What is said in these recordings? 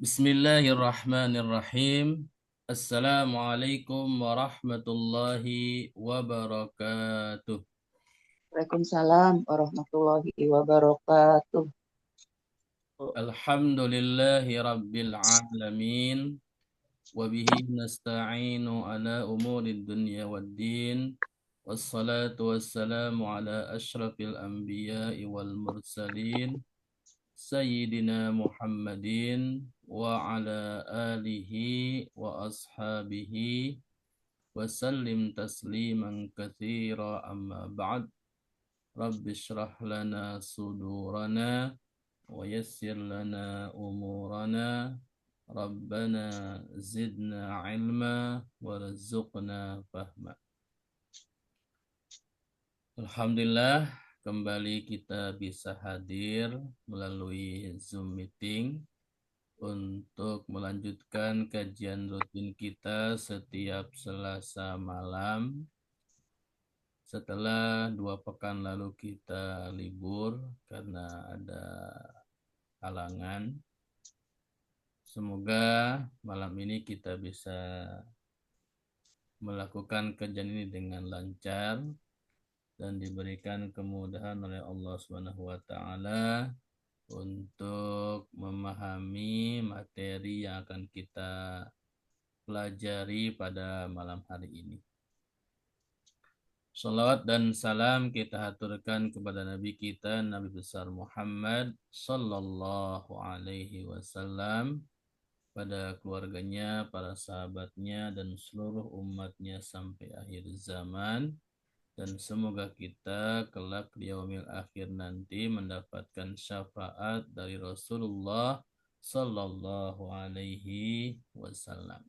Bismillahirrahmanirrahim. Assalamualaikum warahmatullahi wabarakatuh. Waalaikumsalam warahmatullahi wabarakatuh. Alhamdulillahi rabbil alamin. Wabihi nasta'inu ala umurid dunya waddin. Wassalatu wassalamu ala ashrafil anbiya'i wal mursalin. Sayyidina Muhammadin wa ala alihi wa ashabihi وسلم تسليما كثيرا أما بعد رب اشرح لنا صدورنا ويسر لنا أمورنا ربنا زدنا علما ورزقنا فهما. Alhamdulillah, kembali kita bisa hadir melalui Zoom meeting untuk melanjutkan kajian rutin kita setiap Selasa malam. Setelah 2 pekan lalu kita libur karena ada halangan. Semoga malam ini kita bisa melakukan kajian ini dengan lancar dan diberikan kemudahan oleh Allah Subhanahu wa taala untuk memahami materi yang akan kita pelajari pada malam hari ini. Salawat dan salam kita haturkan kepada Nabi kita, Nabi besar Muhammad sallallahu alaihi wasallam, pada keluarganya, para sahabatnya, dan seluruh umatnya sampai akhir zaman. Dan semoga kita kelak di yaumil akhir nanti mendapatkan syafaat dari Rasulullah sallallahu alaihi wasallam.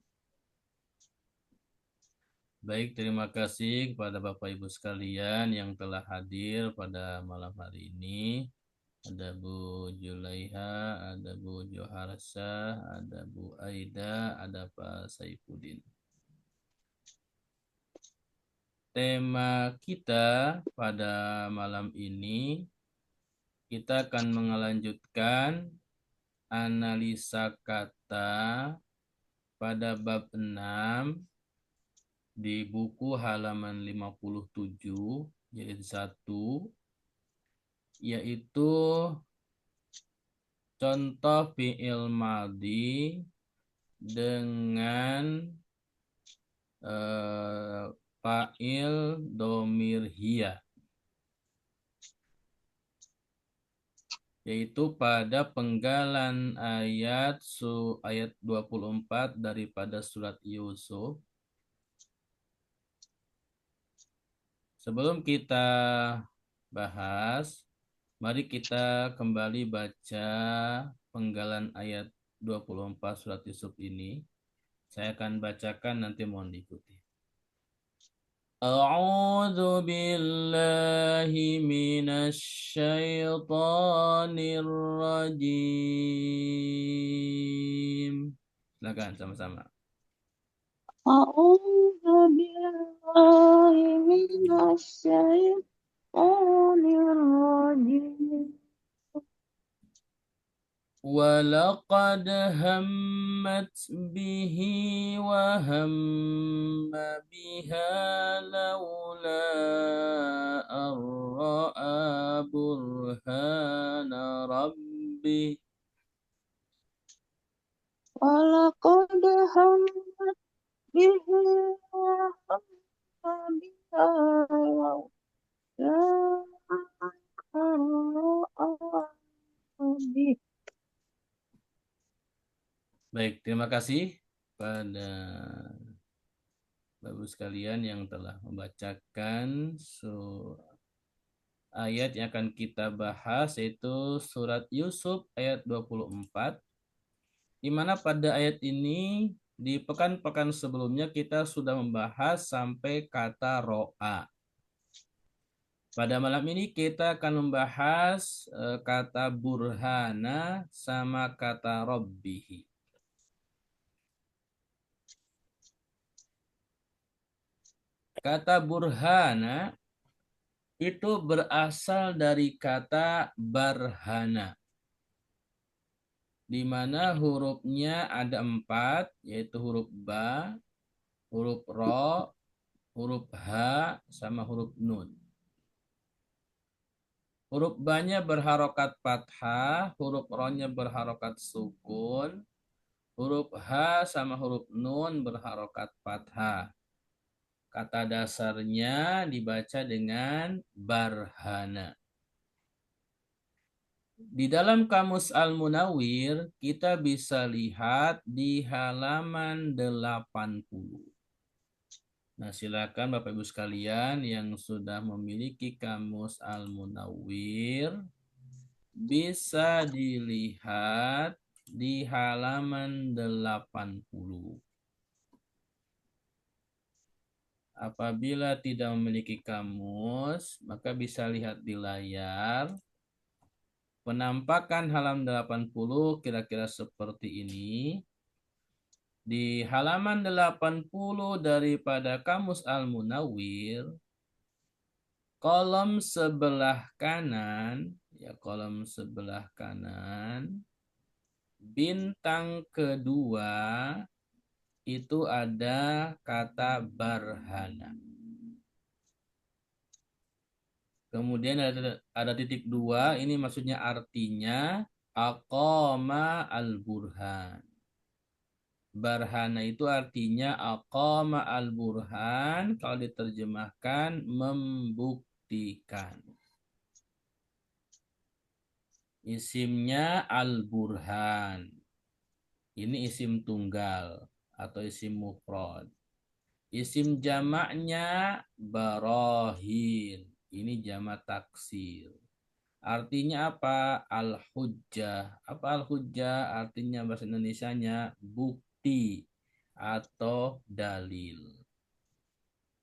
Baik, terima kasih kepada Bapak Ibu sekalian yang telah hadir pada malam hari ini. Ada Bu Julaiha, ada Bu Joharsa, ada Bu Aida, ada Pak Saifuddin. Tema kita pada malam ini, kita akan melanjutkan analisa kata pada bab 6 di buku halaman 57 jilid 1, yaitu contoh fi'il madhi dengan fa'il domir hiya, yaitu pada penggalan ayat 24 daripada surat Yusuf. Sebelum kita bahas, mari kita kembali baca penggalan ayat 24 surat Yusuf ini. Saya akan bacakan, nanti mohon diikuti. A'udzu billahi minasy syaithanir rajim. Silakan sama-sama. A'udzu billahi minasy syaithanir rajim. ولقد همت به وهم بها لولا أن رأى برهان ربه Walaqad hammat bihi wa hamma biha la bih. Baik, terima kasih pada Bapak sekalian yang telah membacakan ayat yang akan kita bahas, yaitu surat Yusuf ayat 24, di mana pada ayat ini di pekan-pekan sebelumnya kita sudah membahas sampai kata ro'a. Pada malam ini kita akan membahas kata burhana sama kata robbihi. Kata burhana itu berasal dari kata barhana. di mana hurufnya ada 4, yaitu huruf ba, huruf ro, huruf h, sama huruf nun. Huruf ba-nya berharokat fathah, huruf ro-nya berharokat sukun, huruf h sama huruf nun berharokat fathah. Kata dasarnya dibaca dengan barhana. Di dalam kamus Al-Munawwir, kita bisa lihat di halaman 80. Nah, silakan Bapak Ibu sekalian yang sudah memiliki kamus Al-Munawwir, bisa dilihat di halaman 80. Apabila tidak memiliki kamus, maka bisa lihat di layar. Penampakan halaman 80 kira-kira seperti ini. Di halaman 80 daripada kamus Al-Munawwir, kolom sebelah kanan, ya kolom sebelah kanan, bintang kedua itu ada kata barhana. Kemudian ada titik 2, ini maksudnya artinya aqama al-burhan. Barhana itu artinya aqama al-burhan, kalau diterjemahkan membuktikan. Isimnya al-burhan. Ini isim tunggal atau isim mufrad. Isim jamaknya barohin. Ini jamak taksir. Artinya apa? Al-hujjah. Apa al-hujjah? Artinya bahasa Indonesianya bukti atau dalil.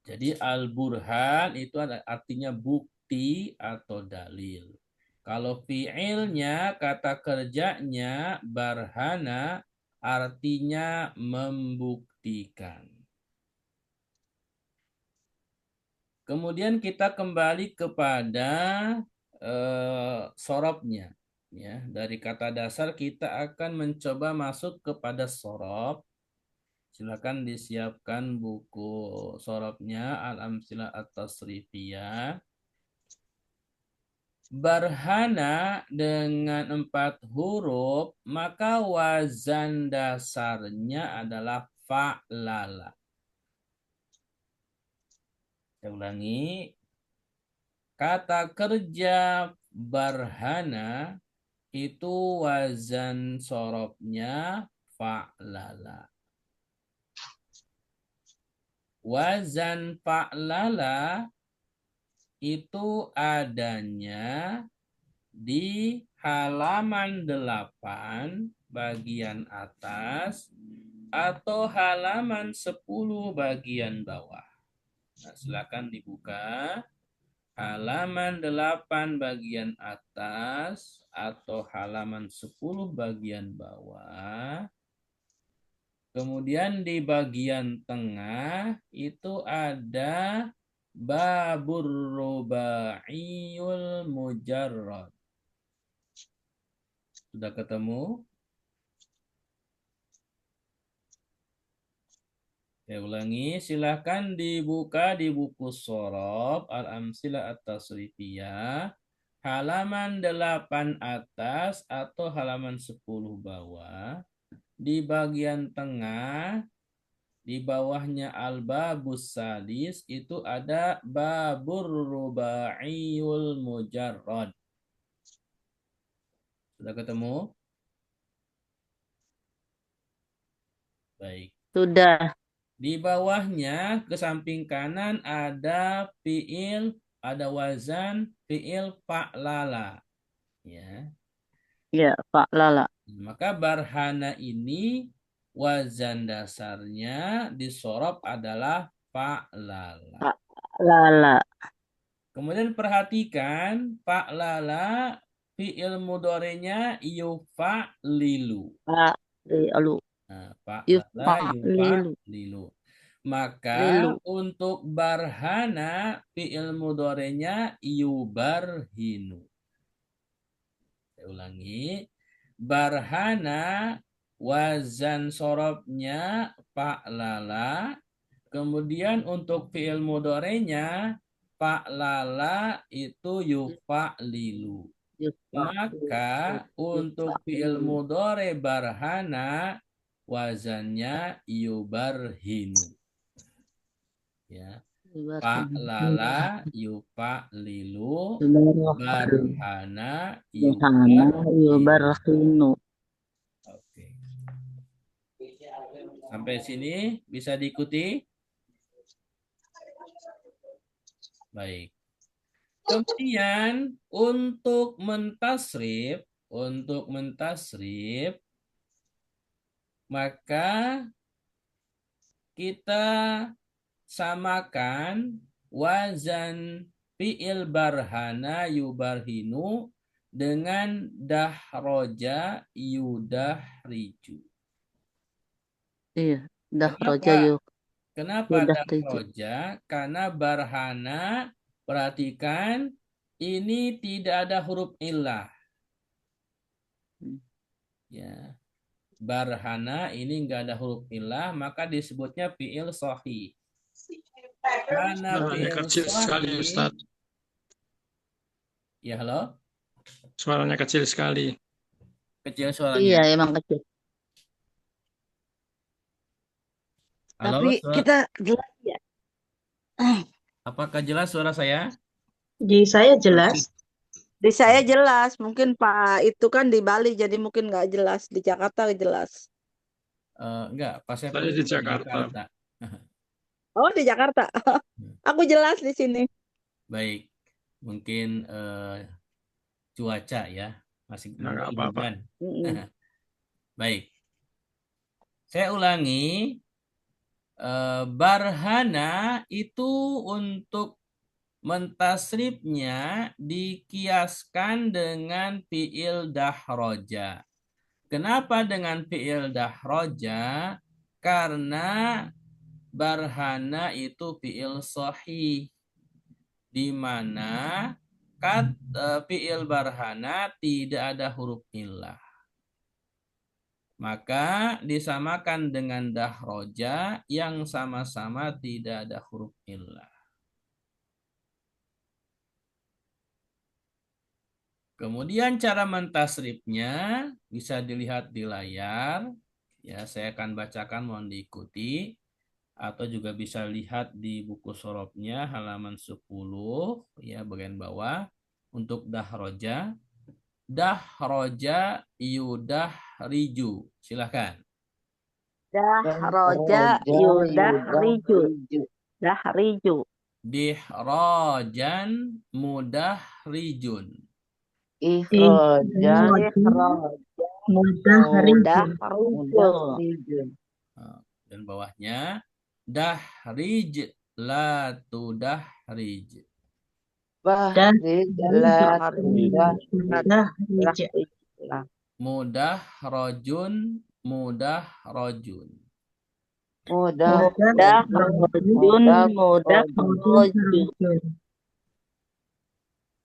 Jadi al-burhan itu artinya bukti atau dalil. Kalau fi'ilnya, kata kerjanya barhana, artinya membuktikan. Kemudian kita kembali kepada sorobnya. Ya, dari kata dasar kita akan mencoba masuk kepada sorob. Silakan disiapkan buku sorobnya Al-Amsilah At-Tasrifiyah. Barhana dengan 4 huruf, maka wazan dasarnya adalah fa'lala. Saya ulangi. Kata kerja barhana itu wazan sorobnya fa'lala. Wazan fa'lala itu adanya di halaman 8 bagian atas atau halaman 10 bagian bawah. Nah, silakan dibuka. Halaman 8 bagian atas atau halaman 10 bagian bawah. Kemudian di bagian tengah itu ada babur rubaiyul mujarrad. Sudah ketemu? Saya ulangi, silahkan dibuka di buku Shorob Al-Amsilah At-Tasrifiyah, halaman 8 atas atau halaman 10 bawah. Di bagian tengah, di bawahnya al-babus sadis, itu ada babur rubaiyul mujarrad. Sudah ketemu? Baik. Sudah. Di bawahnya ke samping kanan ada fiil, ada wazan fiil fa'lala. Ya. Ya, Pak Lala. Maka barhana ini wazan dasarnya di sorob adalah fa'lala. Pak Lala. Kemudian perhatikan fa'lala fiil mudhari'nya yufa'lilu. Pak Lilu. Nah, fa'lala Pak Lilu. yufa'lilu. Maka Lilu. untuk barhana fi'il mudhari'nya yubarhinu. Saya ulangi. barhana wazan sorobnya fa'lala. Kemudian untuk fi'il mudhari'nya fa'lala itu yufa'lilu. Maka untuk fi'il mudhari barhana wazannya yubarhinu. Ya. Fa'lala yufa'lilu barhana yubarhinu. Oke. Sampai sini bisa diikuti? Baik. Kemudian untuk mentasrif maka kita samakan wazan fi'il barhana yubarhinu dengan dahroja yudahriju. Iya, dahroja yuk. Kenapa dahroja? Karena barhana, perhatikan, ini tidak ada huruf illah. Ya. Barhana ini enggak ada huruf illah, maka disebutnya fi'il sahih. Karena Suaranya kecil sekali, Ustaz. Ya, halo? Suaranya kecil sekali. Kecil suaranya. Iya, emang kecil. Halo, tapi kita jelas ya. Apakah jelas suara saya? Di saya jelas. Di saya jelas, mungkin Pak itu kan di Bali jadi mungkin nggak jelas. Di Jakarta jelas. Enggak, pas saya di Jakarta. Oh, di Jakarta. Aku jelas di sini. Baik, mungkin cuaca ya masih hujan. Baik, saya ulangi. Barhana itu untuk mentasrifnya dikiaskan dengan fi'il dahroja. Kenapa dengan fi'il dahroja? Karena barhana itu fi'il sahih, di mana fi'il barhana tidak ada huruf illah. Maka disamakan dengan dahroja yang sama-sama tidak ada huruf illah. Kemudian cara mentasrifnya bisa dilihat di layar. Ya, saya akan bacakan, mohon diikuti. Atau juga bisa lihat di buku sorobnya halaman 10 ya, bagian bawah. Untuk dahroja. Dahroja yudahriju. Silakan. Dahroja yudahriju. Dahriju. Dihrojan mudahrijun. Ihrojan mudahrijun. Dan bawahnya dahrij la tudahrij. Mudahrajun mudahrajun. Mudahrajun.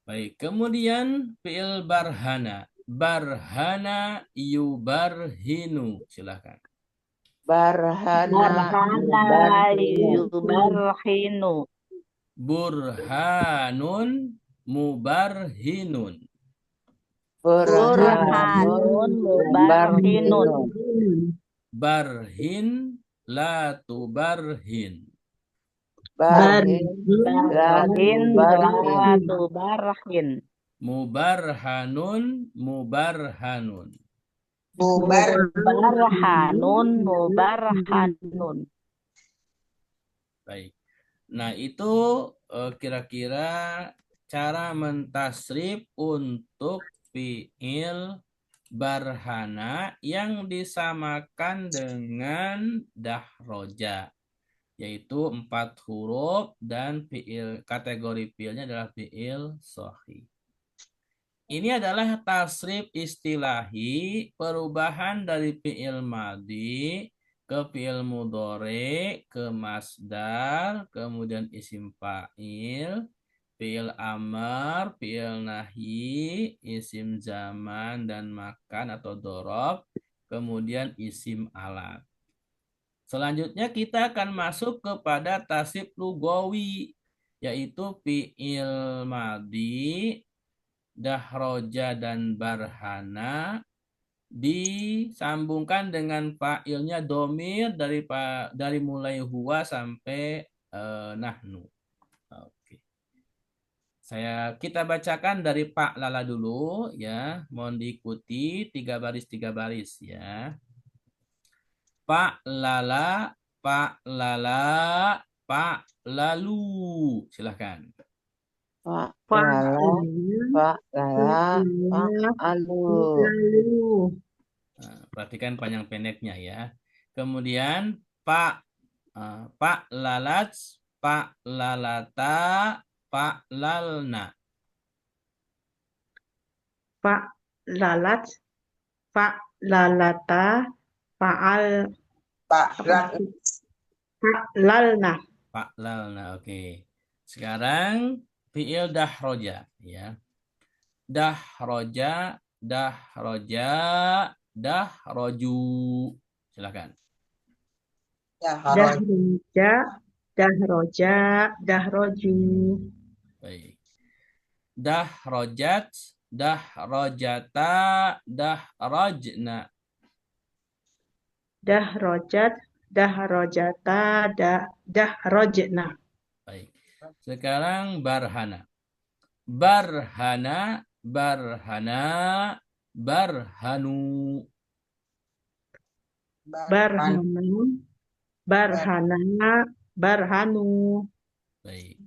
Baik, kemudian fi'il barhana. Barhana yubarhinu. Silakan. Barhana yubarhinu. Burhanun mubarhinun. Burhanun mubarhinun. Barhin la tubarhin. Barhin la tubarhin. Mubarhanun mubarhanun. Mubarhanun mubarhanun. Baik. Nah, itu kira-kira cara mentasrif untuk fi'il barhana yang disamakan dengan dahroja, yaitu 4 huruf dan kategori fi'ilnya adalah fi'il sahih. Ini adalah tasrif istilahi, perubahan dari fi'il madhi ke fi'il mudhari, ke masdar, kemudian isim fa'il, fi'il amar, fi'il nahi, isim zaman dan makan atau dorob, kemudian isim alat. Selanjutnya kita akan masuk kepada tasrif lugawi, yaitu fi'il madi, dahroja dan barhana disambungkan dengan fa'ilnya domir dari mulai huwa sampai nahnu. Oke. Kita bacakan dari Pak Lala dulu ya. Mohon diikuti 3 baris ya. Pak Lala, Pak Lala, Pak Lalu. Silahkan. Pak Pak Lala, Lala, Pak Lala, Pak Lala, Alu. lalu. Nah, perhatikan panjang pendeknya ya. Kemudian Pak Lalat, Pak Lalata, Pak Lalna. Pak Lalat, Pak Lalata, Pak Lalna. Pak Lalna, oke. Sekarang fi'il dahroja ya. Dahroja, dahroja, dahroju. Silakan. Dahroja, dahroja, dahroju. Baik. Dahrojat, dahrojata, dahrojna. Dahrojat, dahrojata, dahrojna. Baik. Sekarang barhana. Barhana, barhana, barhanu. Barhanu, barhana, barhanu. Baik.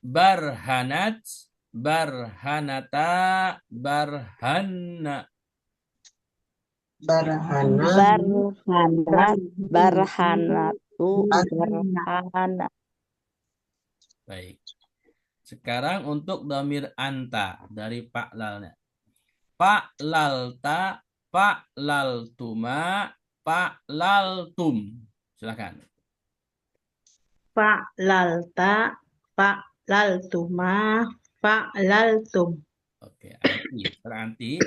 Barhanat, barhanata, barhanna. Barhanat, barhanatu, barhana. Baik. Sekarang untuk dhamir anta dari Pak Lalnya. Pak Lalta, Pak Laltuma, Pak Laltum. Silakan. Pak Lalta, Pak Laltuma, Pak Laltum. Oke, anti.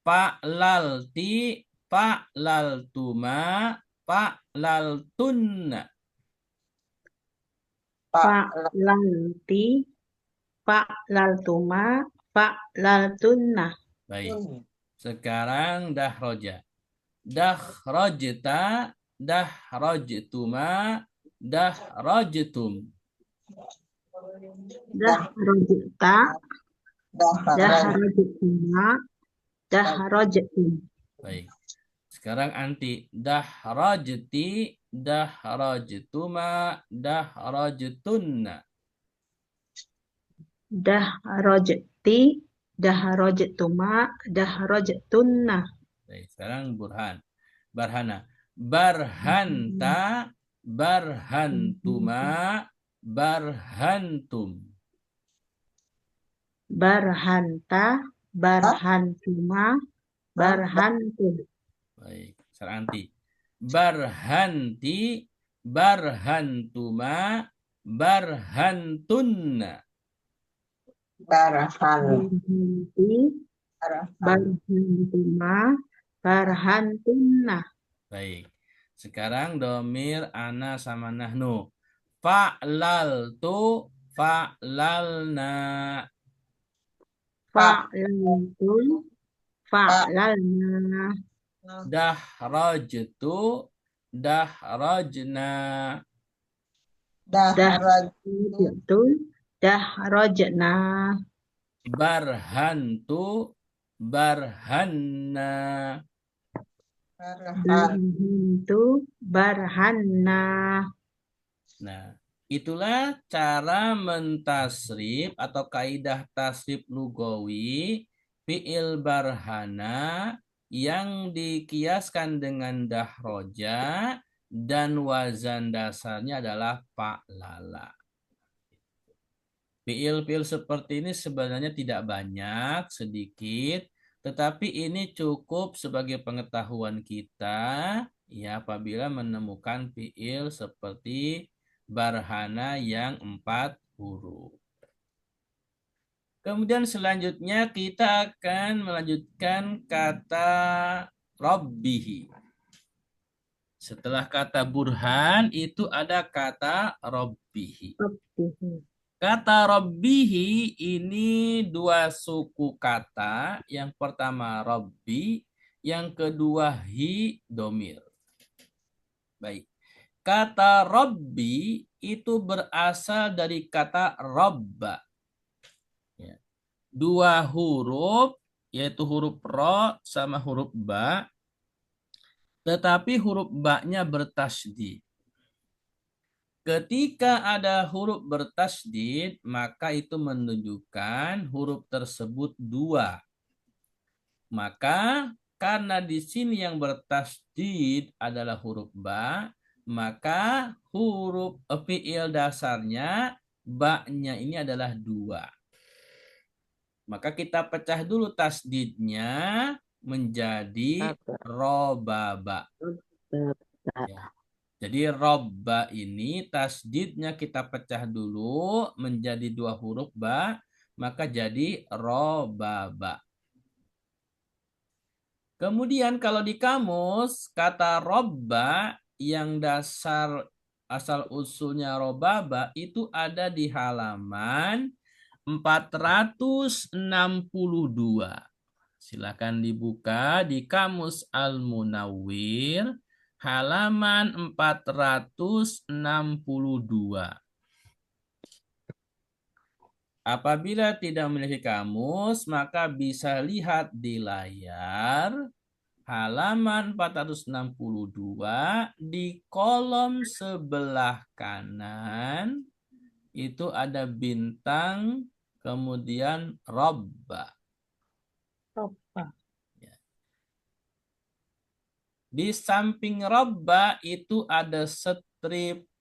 Pak Lalti, Pak Laltuma, Pak Laltunna. Pak Lalti, Pak Laltuma, Pak Laltunna. Baik. Sekarang dahroja. Dahrojta, dahrojtuma, dahrojtum. Dahrojta, dahrojtuma, dahrojtum. Baik. Sekarang anti. Dahrojti, dahrojtuma, dahrojtunna. Dahrojti, dahrojtuma, dahrojtunna. Baik. Sekarang burhan. Barhana. Barhanta, barhantuma, barhantum. Barhanta, barhantuma, barhantum. Baik. Sekarang anti. Barhanti, barhantuma, barhantunna. Barhanti, barhantuma, barhantunna. Baik. Sekarang domir ana sama nahnu. Fa'laltu, fa'lalna. Fa'laltu, fa'lalna. Dahrajtu, dahrajna. Dahrajtu, dahrajna. Barhantu, barhanna. Barhantu, barhanna. Nah, itulah cara mentasrif atau kaidah tasrif lugawi fi'il barhana yang dikiaskan dengan dahroja dan wazan dasarnya adalah fa'lala. Fi'il-fi'il seperti ini sebenarnya tidak banyak, sedikit, tetapi ini cukup sebagai pengetahuan kita ya apabila menemukan fi'il seperti barhana yang 4 huruf. Kemudian selanjutnya kita akan melanjutkan kata Rabbihi. Setelah kata burhan itu ada kata Rabbihi. Rabbihi. Kata Rabbihi ini dua suku kata. Yang pertama Rabbi, yang kedua hi domir. Baik. Kata Rabbi itu berasal dari kata Rabba. Ya. Dua huruf, yaitu huruf ro sama huruf ba. Tetapi huruf ba-nya bertasydid. Ketika ada huruf bertasydid, maka itu menunjukkan huruf tersebut dua. Maka karena di sini yang bertasydid adalah huruf ba, maka huruf fiil dasarnya ba-nya ini adalah dua. Maka kita pecah dulu tasdidnya menjadi robaba. Ya. Jadi robba ini tasdidnya kita pecah dulu menjadi dua huruf ba, maka jadi robaba. Kemudian kalau di kamus kata robba yang dasar asal usulnya robaba itu ada di halaman 462. Silakan dibuka di Kamus Al-Munawwir halaman 462. Apabila tidak memiliki kamus, maka bisa lihat di layar halaman 462 di kolom sebelah kanan itu ada bintang kemudian robba. Robba. Di samping robba itu ada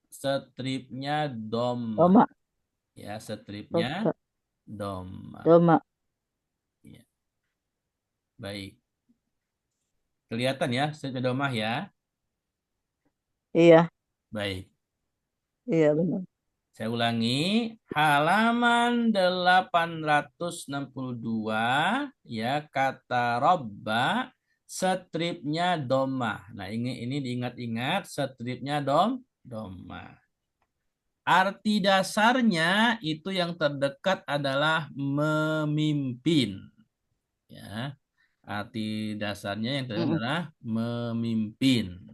stripnya doma. Doma. Ya, stripnya doma. Doma. Ya. Baik. Kelihatan ya stripnya doma ya? Iya, Baik. iya benar. Saya ulangi, halaman 862 ya kata robba stripnya doma. Nah, ini diingat-ingat stripnya doma. Arti dasarnya itu yang terdekat adalah memimpin. Ya. Arti dasarnya yang terdekat adalah memimpin.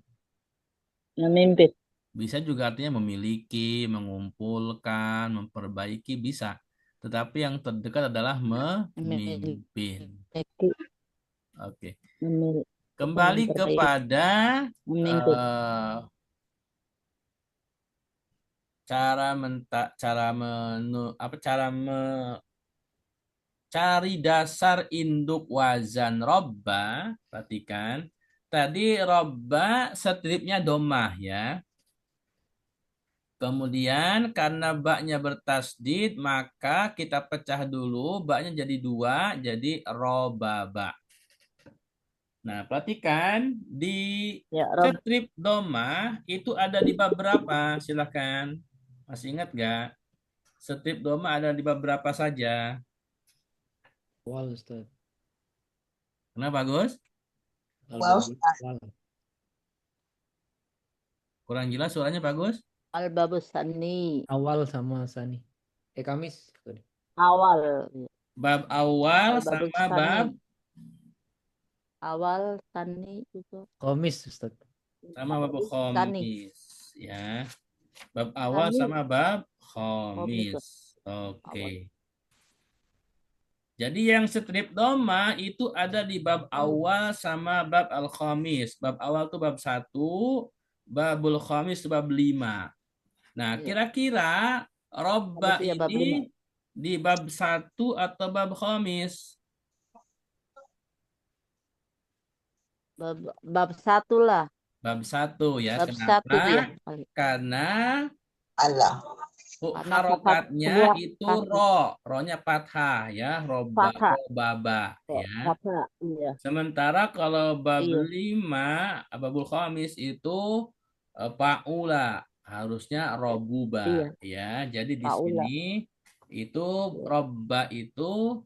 Memimpin. Bisa juga artinya memiliki, mengumpulkan, memperbaiki bisa. Tetapi yang terdekat adalah memimpin. Oke. Kembali kepada cari dasar induk wazan robba. Perhatikan. Tadi robba stripnya domah ya. Kemudian karena baknya bertasdid, maka kita pecah dulu. Baknya jadi dua, jadi robaba. Nah, perhatikan di strip doma itu ada di bab berapa? Silakan. Masih ingat gak? Strip doma ada di bab berapa saja? Awal, Ustaz. Kenapa, Gus? Awal, Ustaz. Kurang jelas suaranya, Pak Gus? Al-Babus Sani. Awal sama Sani. Kamis. Awal. Bab awal sama bab awal Sani itu. Kamis, Ustaz. Sama bab Khamis. Ya. Bab awal sama bab Khamis. Oke. Jadi yang strip doma itu ada di bab awal sama bab al-Khamis. Bab awal itu bab 1, babul Khamis itu bab 5. Nah, kira-kira robba ini di bab 1 atau bab Khamis? Bab 1 lah. Bab 1 ya. Bab Kenapa? 1 dia. Karena Allah. harokatnya itu ro, ro-nya fathah ya, robaba ya. Iya. Sementara kalau bab 5, babul Khamis itu paula, harusnya robuba ya. Jadi di sini Itu robba itu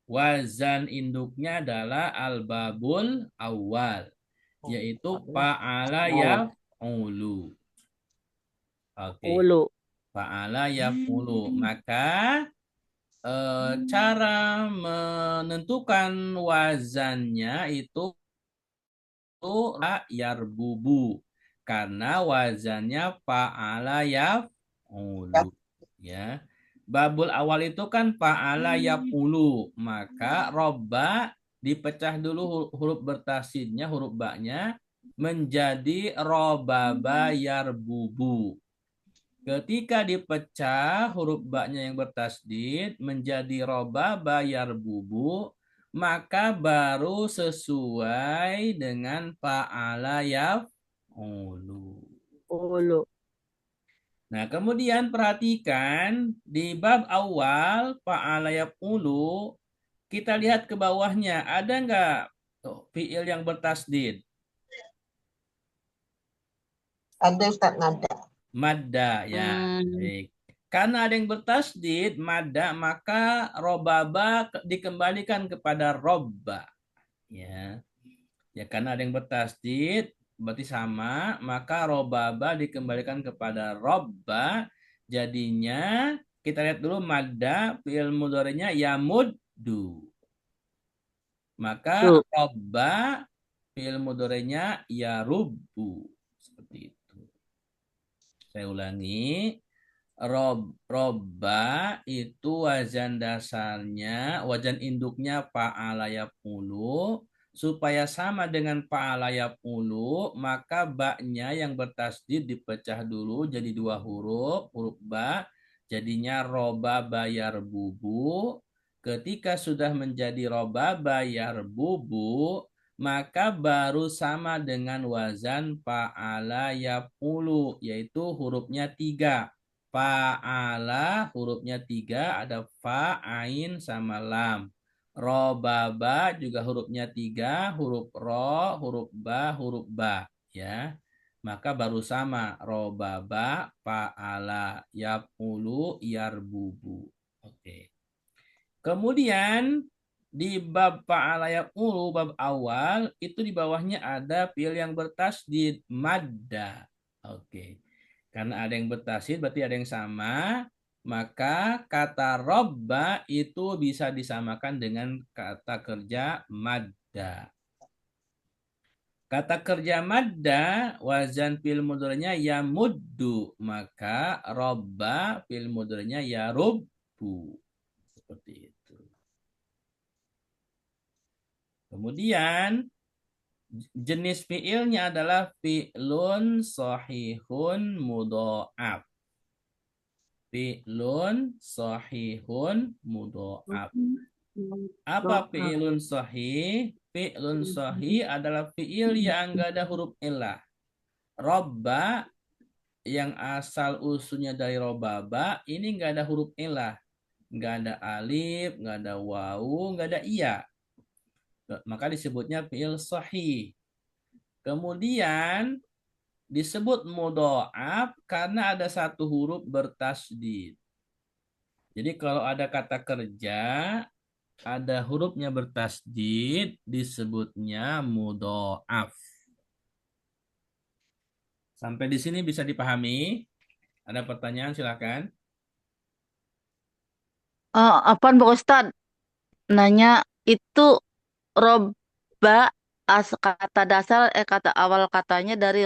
wazan induknya adalah al-babul awal, yaitu fa'ala yaf'ulu. Oke, Ulu. fa'ala yaf'ulu. Maka cara menentukan wazannya itu yarbubu, karena wazannya fa'ala yaf'ulu, ya. Babul awal itu kan fa'ala yaf'ulu, maka robba dipecah dulu huruf bertasydidnya, huruf ba-nya menjadi robaba yarbubu. Ketika dipecah huruf ba-nya yang bertasydid menjadi robaba yarbubu, maka baru sesuai dengan fa'ala yaf'ulu. Ulu. Nah, kemudian perhatikan di bab awal fa'ala yaf'ulu, kita lihat ke bawahnya, ada nggak fiil yang bertasydid? Ada Ustaz, nada. Madda, ya. Baik. Karena ada yang bertasydid, madda, maka robaba dikembalikan kepada robba. Ya. Ya, karena ada yang bertasydid, berarti sama, maka robaba dikembalikan kepada robba. Jadinya, kita lihat dulu madda, fi'il mudhari'nya yamuddu. Maka robba, fi'il mudhari'nya yarubbu. Seperti itu. Saya ulangi. Robba itu wazan dasarnya, wazan induknya fa'ala yaf'ulu. Supaya sama dengan fa'ala yaf'ulu, maka ba-nya yang bertasydid dipecah dulu jadi dua huruf, huruf ba, jadinya roba bayar bubu. Ketika sudah menjadi roba bayar bubu, maka baru sama dengan wazan fa'ala yaf'ulu, yaitu hurufnya 3. Fa'ala hurufnya 3, ada fa, ain, sama lam. Robaba juga hurufnya 3, huruf ro, huruf ba, ya. Maka baru sama robaba, fa'ala, yaf'ulu, yarbubu. Oke. Kemudian di bab fa'ala yaf'ulu, bab awal, itu di bawahnya ada fiil yang bertasydid, madda. Oke. Karena ada yang bertasydid berarti ada yang sama, maka kata robba itu bisa disamakan dengan kata kerja madda. Kata kerja madda, wazan fi'il mudhari'nya yamuddu, maka robba fi'il mudhari'nya yarubbu. Seperti itu. Kemudian jenis fi'ilnya adalah fi'lun sahihun mudha'af. Fi'lun sahihun mudha'af. Apa fi'lun sahih? Fi'lun sahih adalah fi'il yang enggak ada huruf illah. Robba yang asal usulnya dari robaba, ini enggak ada huruf illah. Enggak ada alif, enggak ada wawu, enggak ada iya. Maka disebutnya fi'il sahih. Kemudian disebut mudha'af karena ada satu huruf bertasydid. Jadi kalau ada kata kerja, ada hurufnya bertasydid, disebutnya mudha'af. Sampai di sini bisa dipahami? Ada pertanyaan, silakan. Apaan Pak Ustadz? Nanya itu robba kata dasar kata awal katanya dari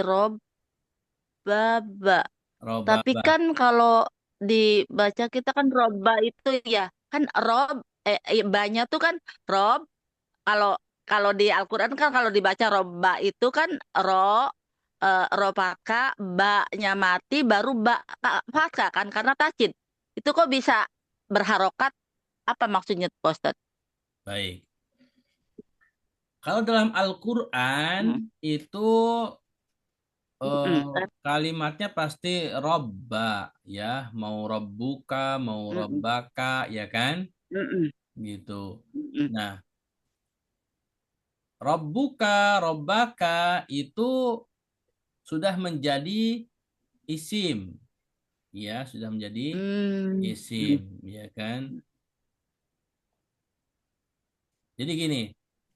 baba. Tapi Robaba. kan kalau dibaca kita kan robba itu ya kan banyak tuh kan rob. Kalau kalau di Al-Quran kan kalau dibaca robba itu kan robaka ba-nya mati baru fathah kan karena tasjid. Itu kok bisa berharokat apa maksudnya Pak Ustadz? Baik. Kalau dalam Al-Quran itu kalimatnya pasti robba, ya, mau robbuka, mau robbaka, ya kan, gitu. Nah, robbuka, robbaka itu sudah menjadi isim, ya sudah menjadi Hmm. isim, ya kan? Jadi gini,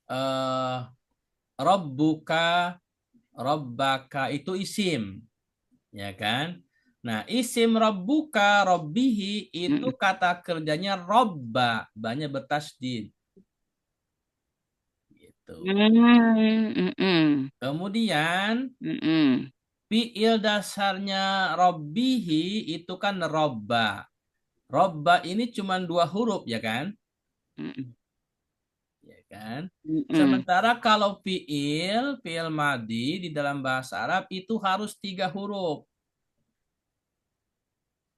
eh Rabbuka, Rabbaka itu isim, ya kan? Nah, isim Rabbuka, Rabbihi itu Mm-mm. kata kerjanya robba, banyak bertasydid, gitu. Mm-mm. Kemudian Mm-mm. fiil dasarnya Rabbihi itu kan robba. Robba ini cuma 2 huruf, ya kan? Mm-mm. Ya kan? Mm-mm. Sementara kalau fiil madi di dalam bahasa Arab itu harus 3 huruf.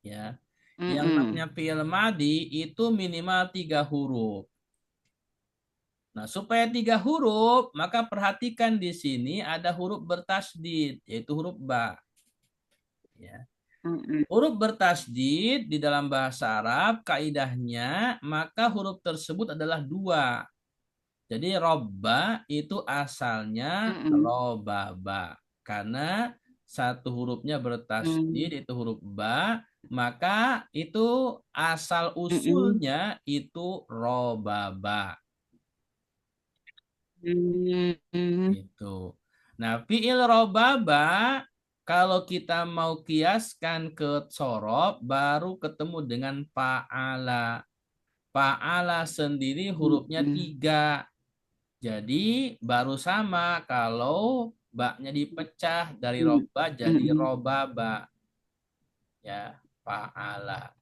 Ya, yang Mm-mm. namanya fiil madi itu minimal 3 huruf. Nah, supaya 3 huruf, maka perhatikan di sini ada huruf bertasydid, yaitu huruf ba. Ya. Mm-mm. Huruf bertasydid di dalam bahasa Arab, kaidahnya, maka huruf tersebut adalah 2. Jadi robba itu asalnya Mm-mm. robaba. Karena satu hurufnya Mm-mm. bertasydid itu huruf ba, maka itu asal Mm-mm. usulnya itu robaba. Mm-mm. Itu. Nah, fiil robaba kalau kita mau kiaskan ke sorob baru ketemu dengan fa'ala. Fa'ala sendiri hurufnya Mm-mm. 3. Jadi baru sama kalau baknya dipecah dari roba jadi Mm-mm. robaba. Ya, fa'ala.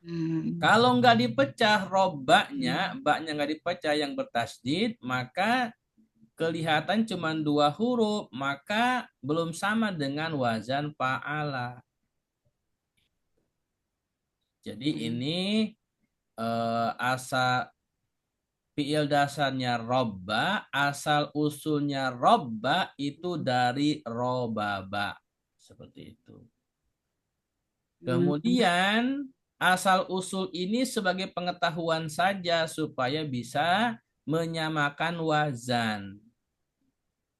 Mm-mm. Kalau nggak dipecah robaknya, baknya nggak dipecah yang bertasydid, maka kelihatan cuma 2 huruf, maka belum sama dengan wazan fa'ala. Jadi ini asal fiil dasarnya robba, asal usulnya robba itu dari robaba. Seperti itu. Kemudian asal usul ini sebagai pengetahuan saja supaya bisa menyamakan wazan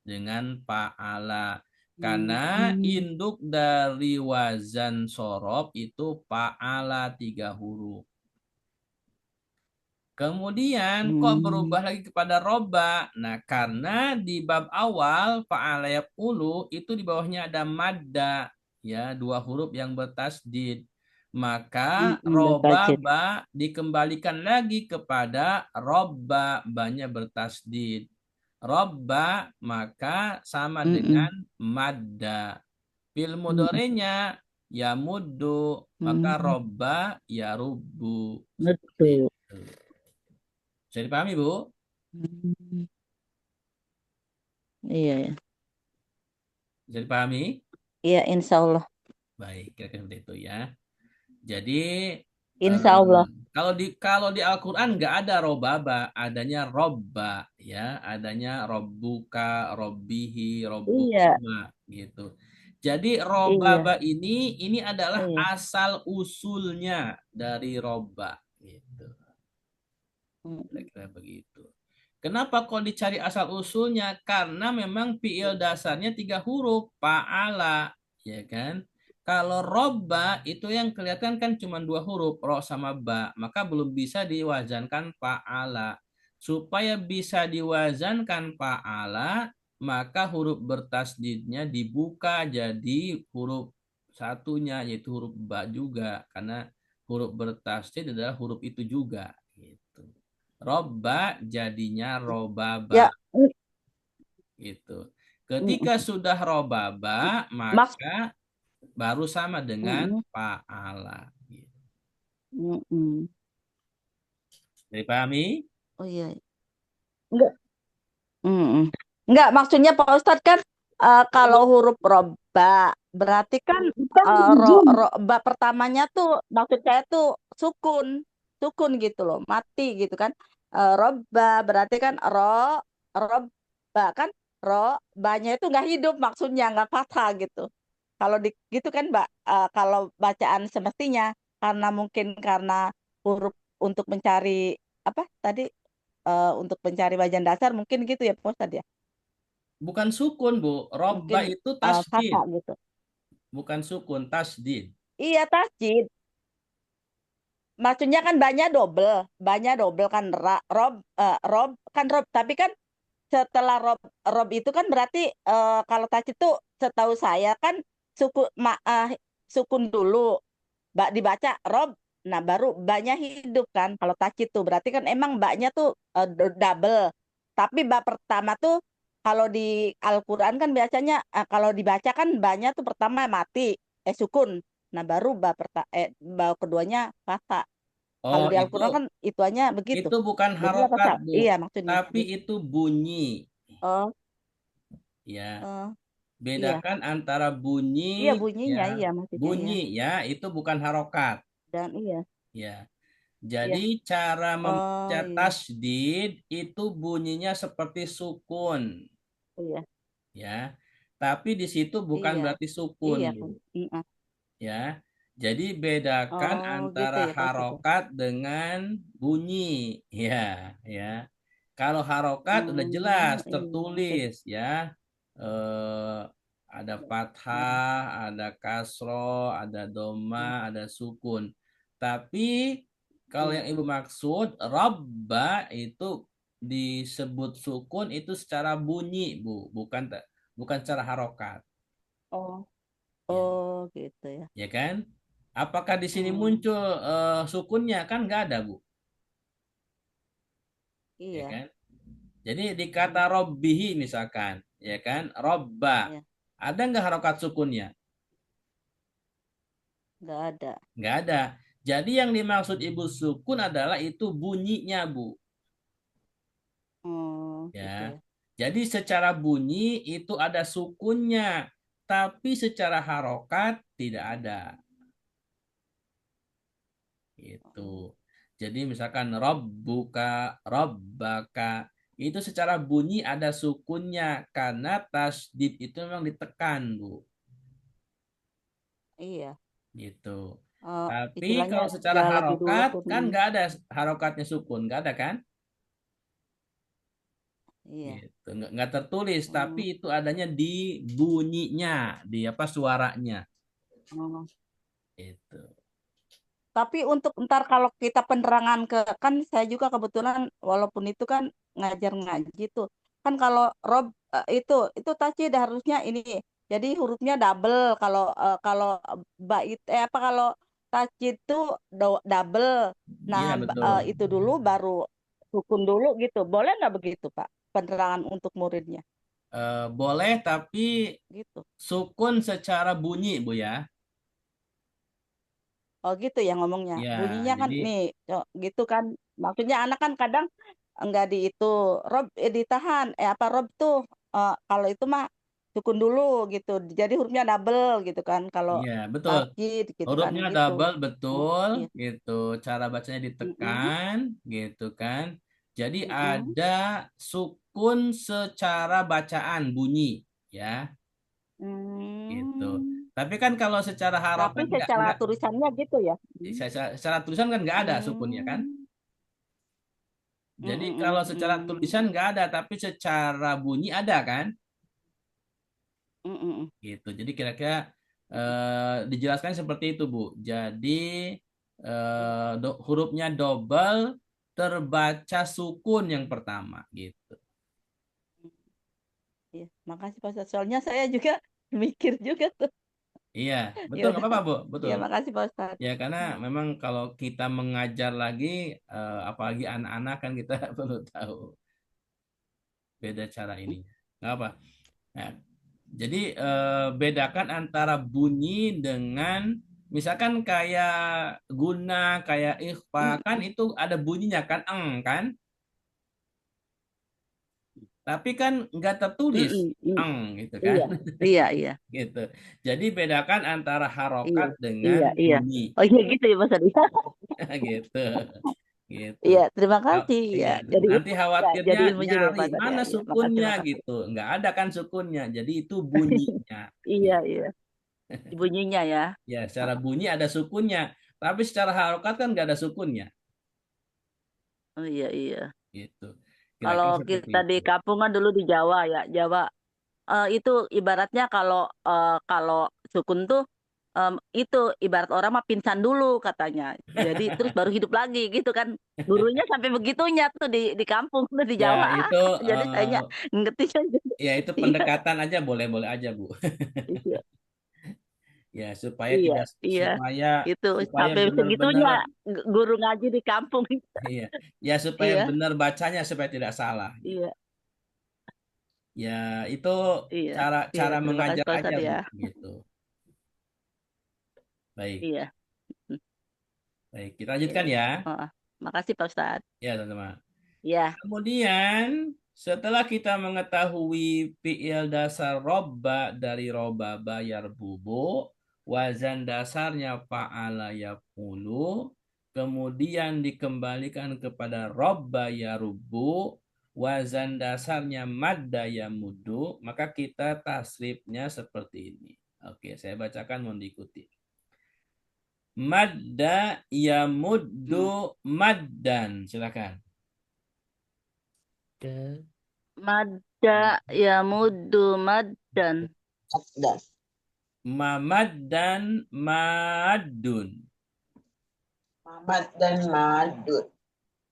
dengan fa'ala. Karena Mm-mm. induk dari wazan sorob itu fa'ala 3 huruf. Kemudian kok berubah lagi kepada roba? Nah, karena di bab awal fa'ala yaf'ulu itu di bawahnya ada madda, ya, 2 huruf yang bertasydid. Maka Mm-mm. Bertajid. roba dikembalikan lagi kepada roba, banyak bertasydid. Roba maka sama dengan Mm-mm. madda. Fil Mm-mm. mudhari'nya ya muddu, maka Mm-mm. roba ya rubu. Seperti Betul. itu. Bisa dipahami, Bu? Mm. Iya, ya. Bisa dipahami? Iya, insya Allah. Baik, kira-kira seperti itu ya. Jadi Insya Allah. kalau di Al-Qur'an nggak ada robaba, adanya robba, ya, adanya robbuka, robbihi, Iya, robbukuma gitu. Jadi iya, robaba ini adalah iya. asal usulnya dari robba gitu. Mm-mm. Kira-kira begitu. Kenapa kok dicari asal usulnya? Karena memang fiil dasarnya 3 huruf, fa'ala, ya kan? Kalau robba itu yang kelihatan kan cuma 2 huruf, ro sama ba, maka belum bisa diwazankan fa'ala. Supaya bisa diwazankan fa'ala, maka huruf bertasdidnya dibuka jadi huruf satunya, yaitu huruf ba juga, karena huruf bertasdid adalah huruf itu juga, gitu. Robba jadinya robaba Ya, gitu. mm-mm. Ketika sudah robaba Maks, maka baru sama dengan mm-mm. fa'ala. Gitu. Mm-mm. Dipahami? Oh iya. Enggak. Mm-mm. Enggak, maksudnya Pak Ustadz kan kalau huruf roba berarti kan roba pertamanya tuh maksud saya tuh sukun, sukun gitu loh, mati gitu kan. Roba berarti kan roba kan banyak itu nggak hidup maksudnya nggak fathah gitu. Kalau di gitu kan Mbak, kalau bacaan semestinya karena mungkin karena huruf untuk mencari apa tadi untuk mencari wajan dasar mungkin gitu ya Pak Ustadz ya. Bukan sukun, Bu. Robba Mungkin itu tasdid, fathah gitu. bukan sukun, tasdid. Iya tasjid. Maksudnya kan banyak double kan rob kan rob, tapi kan setelah rob itu kan berarti kalau tasjid itu setahu saya kan sukun dulu, dibaca rob, nah baru banyak hidup kan. Kalau tasjid tuh berarti kan emang baknya tuh double. Tapi bak pertama tuh kalau di Al-Quran kan biasanya kalau dibaca kan baknya tuh pertama mati, sukun. Nah baru bak keduanya fathah. Kalau Oh, di Al-Quran kan ituannya begitu. itu bukan Jadi apa harokat, Bu, Iya maksudnya. tapi itu bunyi. Oh, Ya, oh, iya. bedakan antara Iya bunyi, bunyinya, ya, iya maksudnya ya. bunyi, ya, itu bukan harokat. Dan iya, Ya, iya. jadi cara Oh membaca iya, tasdid itu bunyinya seperti sukun, iya, ya. Tapi di situ bukan iya, berarti sukun, iya kan. Bu. Mm-mm. Ya. Jadi bedakan Oh gitu antara ya Pak Ustadz. harokat dengan bunyi, ya, ya. Kalau harokat udah jelas Iya. tertulis, ya. Eh, ada fathah, ada kasroh, ada doma, ada sukun. Tapi kalau Iya. yang ibu maksud, robba itu disebut sukun itu secara bunyi, Bu, bukan secara harokat. Oh, Ya, oh gitu ya. ya kan? Apakah di sini Hmm, muncul sukunnya? Kan nggak ada, Bu. Ya iya. kan? Jadi di kata Hmm, robbihi misalkan, ya kan? Robba. iya. Ada nggak harokat sukunnya? Nggak ada. Nggak ada. Jadi yang dimaksud ibu sukun adalah itu bunyinya, Bu. Oh gitu Ya. ya. Jadi secara bunyi itu ada sukunnya, tapi secara harokat tidak ada. Itu. Oh, Jadi misalkan robbuka, robbaka, itu secara bunyi ada sukunnya karena tasdid itu memang ditekan, Bu. iya. Gitu. Oh, Tapi istilahnya kalau secara dia lagi dulu harokat tuh. kan nggak ada harokatnya sukun, nggak ada kan? Iya. Gitu. Nggak tertulis, tapi Hmm, itu adanya di bunyinya, di apa suaranya. oh. Itu. Tapi untuk ntar kalau kita penerangan kan saya juga kebetulan walaupun itu kan ngajar ngaji tuh kan kalau itu tasjid harusnya ini jadi hurufnya double kalau bait apa kalau tasjid tuh double nah Iya betul. itu dulu baru sukun dulu gitu boleh nggak begitu Pak penerangan untuk muridnya Boleh, tapi gitu. sukun secara bunyi, Bu ya. Oh gitu ya ngomongnya. Ya, Bunyinya kan jadi nih, gitu kan. Maksudnya anak kan kadang enggak di itu. Rob ditahan. Apa Rob tuh kalau itu mah sukun dulu gitu. Jadi hurufnya double gitu kan. Kalau iya, betul. tasjid gitu kan Hurufnya gitu. double Oh, betul iya. gitu. Cara bacanya Mm-mm, ditekan gitu kan. Jadi mm-mm, ada sukun secara bacaan bunyi ya gitu. mm. Tapi kan kalau secara Tapi harokat secara nggak tulisannya gitu ya. secara tulisan kan nggak ada sukunnya kan. Mm, mm, Jadi mm, kalau mm, secara tulisan mm, nggak ada, tapi secara bunyi ada kan mm, mm, mm. gitu. Jadi kira-kira dijelaskan seperti itu Bu. Jadi hurufnya double terbaca sukun yang pertama gitu. Iya, makasih Pak Ustadz. Soalnya saya juga mikir juga tuh. Iya, Ya betul nggak udah. apa-apa Bu, Ya betul. makasih Pak Ustadz. Ya karena memang kalau kita mengajar lagi, apalagi anak-anak kan kita perlu tahu beda cara ini. Nggak apa. Nah, jadi bedakan antara bunyi dengan misalkan kayak guna, kayak ikhfa kan Mm-mm. itu ada bunyinya kan kan, tapi kan nggak tertulis Mm-mm. Mm. gitu kan, Iya, iya, iya, gitu. Jadi bedakan antara iya, harokat dengan iya, iya. bunyi, Oh iya gitu ya Mas Adi. gitu, gitu. Iya, terima Oh, kasih ya. iya, Jadi nanti ya, khawatirnya jadi ilmu juga nyari Mas Adi. mana Ya, iya. Makasih, sukunnya makasih. gitu, nggak ada kan sukunnya, jadi itu bunyinya. Iya, Gitu. iya. Bunyinya ya. Ya, secara bunyi ada sukunnya, tapi secara harokat kan nggak ada sukunnya, Oh iya, iya. gitu. Kalau Kira-kira seperti kita di itu. kampung kan dulu di Jawa ya, Jawa itu ibaratnya kalau kalau sukun tuh itu ibarat orang mah pingsan dulu katanya. Jadi terus baru hidup lagi gitu kan. Gurunya sampai begitunya tuh di kampung tuh di Ya, Jawa. itu Jadi kayaknya ngerti aja. ya itu Iya, pendekatan aja boleh-boleh aja, Bu. iya, Ya, supaya iya, tidak iya. supaya Itu supaya sampai benar-benar segitunya guru ngaji di kampung. iya. Ya, supaya Iya, benar bacanya supaya tidak salah. iya, Ya, itu iya, cara iya. cara Terima kasih mengajar Pak aja, Ustadz Bu, ya. gitu. Baik. Iya, Baik, kita iya. lanjutkan ya. Oh, makasih Pak Ustadz. Ya, teman-teman. Ya, Kemudian setelah kita mengetahui fiil dasar robba dari robaba yarbubu, wazan dasarnya fa'ala yaf'ulu, kemudian dikembalikan kepada robba yarubbu, wazan dasarnya madda yamudu, maka kita tasrifnya seperti ini. Oke, saya bacakan, mohon diikuti. Madda yamuddu maddan. Silakan. Dan madda ya muddu maddan. Dan Mamaddan madun. Muhammad dan Madud.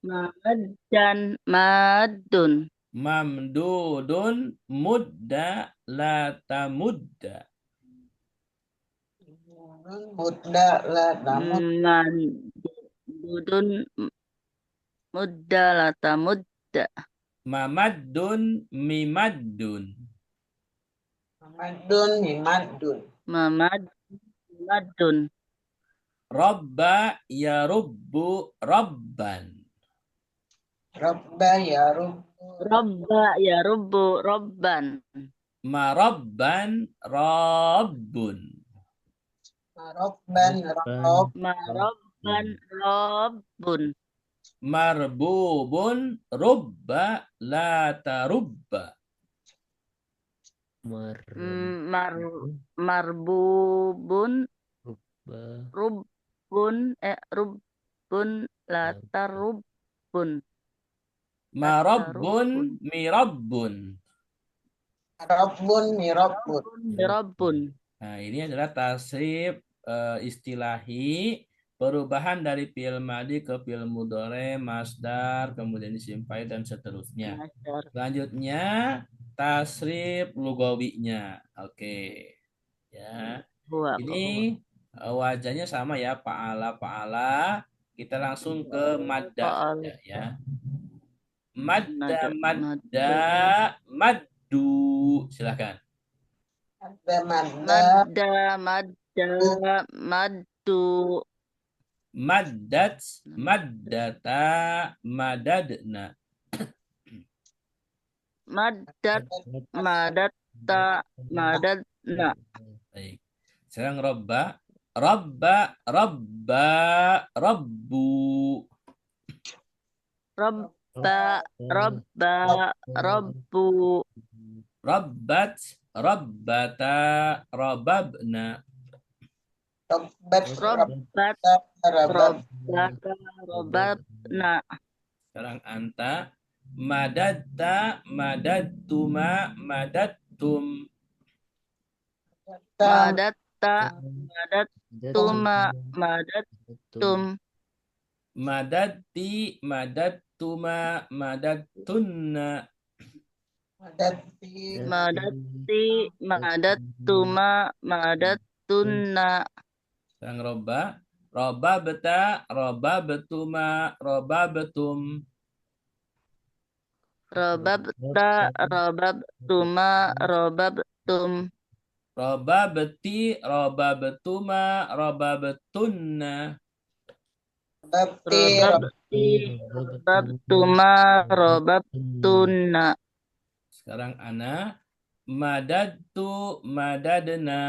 Maddan maddun. Mamdudun mudda la tamudda. Buddha la tamud. Maddun mudda lata mudda. Mamaddun mimaddun. Muhammadun mimadun. Maddun. Robba yarubbu robban. Rabba ya Rabbu. Robba ya rubbu robban. Marabban rabbun. Rabban Rabb. Marobban robbun. Marbubun rubba la tarubba. Marbubun rubba rubbun latar rubbun. Marabbun mirabbun. Rabbun mirabbun. Rabbun. Nah, ini adalah tasrif istilahi perubahan dari fi'il madi ke fi'il mudhari, masdar, kemudian isim fa'il dan seterusnya. Selanjutnya tasrif lugawinya. Oke. Ya. Ini wajahnya sama ya, fa'ala. Kita langsung ke madda ya. Madda maddu. Silakan. Ada madda. Maddu. Maddat maddata madadna. Madatta madadna. Baik. Sekarang robba robbu. Robba robbu. Robbat robbata robabna. Robbat robabna. Sekarang anta madatta madattuma madattum. Madatta madattuma madattum. Madatti madattuma madattunna. Madatti. Madatti madattuma madattunna. Sekarang robabta robabtuma robabtum. Robabta robabtuma robabtum. Robabti robabtuma robabtunna. Robabtuma robabtunna. Sekarang ana madadtu madadna.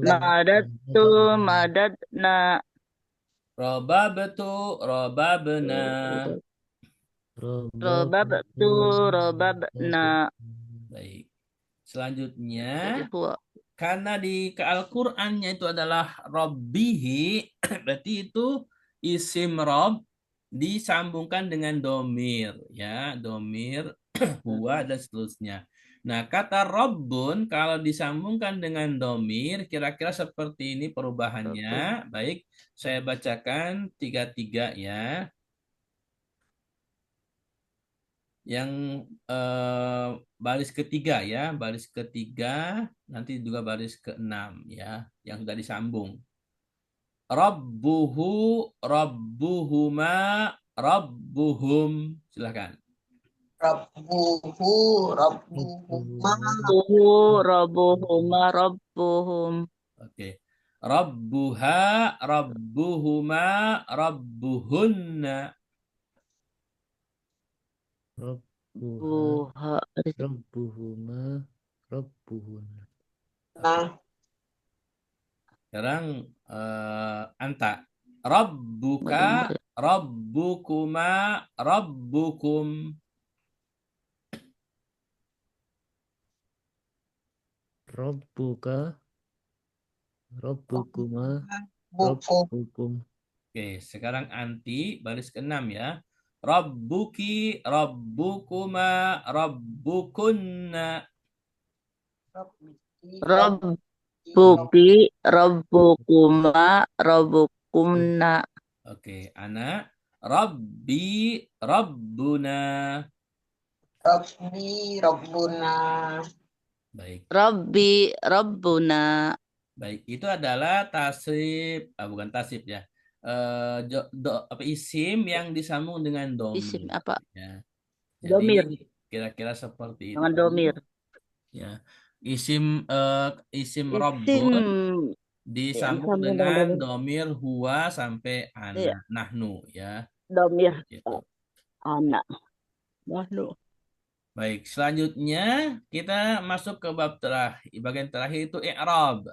Madattu madadna. Robabtu robabna. Robabtu robabna. Baik. Selanjutnya, karena di Al-Qur'annya itu adalah Rabbihi, berarti itu isim Rob disambungkan dengan domir, ya, domir, huwa dan seterusnya. Nah, kata Rabbun kalau disambungkan dengan domir, kira-kira seperti ini perubahannya. Rabbun. Baik, saya bacakan tiga-tiga ya. Yang baris ketiga ya, baris ketiga, nanti juga baris keenam ya, yang sudah disambung. Rabbuhu, Rabbuhuma, Rabbuhum. Silahkan. Rabbuhu, Rabbuhuma, Rabbuhuma, Rabbuhum. Oke. Rabbuha, Rabbuhuma, Rabbuhunna. Rabbuha, Buha. Rabbuhuma, Rabbuhunna. nah, Sekarang anta. Rabbuka, Rabbukuma, Rabbukum. Rabbuka, Rabbukuma, buku, Rabbukum. Oke, sekarang anti baris ke-6 ya. Rabbuki, Rabbukuma, Rabbukunna. Rabbuki, Rabbukuma, Rabbukumna. Oke, anak. Rabbi, Rabbuna. Rabbi, Rabbuna, Baik. Rabbi, Rabbuna. Baik, itu adalah tasrif, bukan tasrif ya. Apa isim yang disambung dengan domir. Isim apa? Ya. Domir. Jadi kira-kira seperti Dengan itu. domir. Ya. Isim Isim Rabbun yang disambung sambung dengan dengan domir. domir huwa sampai Iya, ana, nahnu ya. domir. Gitu. Anak. Wahlu. Baik, selanjutnya kita masuk ke bab terakhir. Bagian terakhir itu i'rab.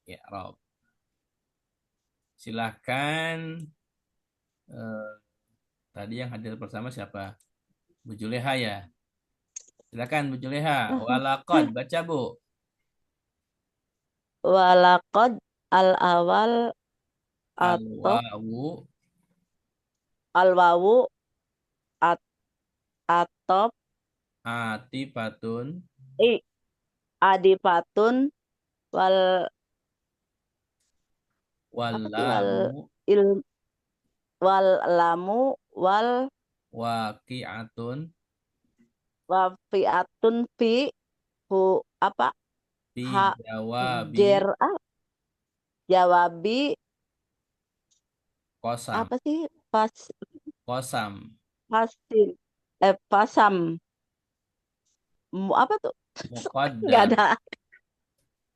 I'rab. Silahkan tadi yang hadir bersama siapa? Bu Juleha ya. Silakan Bu Juleha. Walaqad baca Bu. Walakod al-awal atop Al-wawu al-wawu atop atifatun adifatun wal apa sih wallamu il wal lamu wal waqi'atun wafiatun fi hu apa fi ha jawabi jer jawabi kosam. apa sih pas Kosam. pasin pasam apa tuh nggak Muqaddar. ada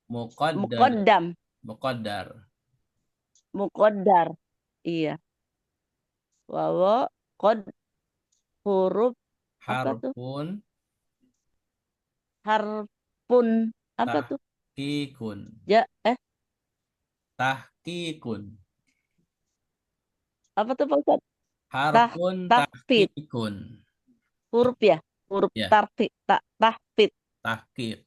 Muqaddar. mukodam Muqaddar. mukodar iya wawo kod huruf apa tuh Harfun harpun apa tuh tahqiqun. ya Tahqiqun. apa tuh Pak Ustadz? Harfun Tahfid tahqiqun. huruf ya huruf Ya, tarfid tahfid tahqiq.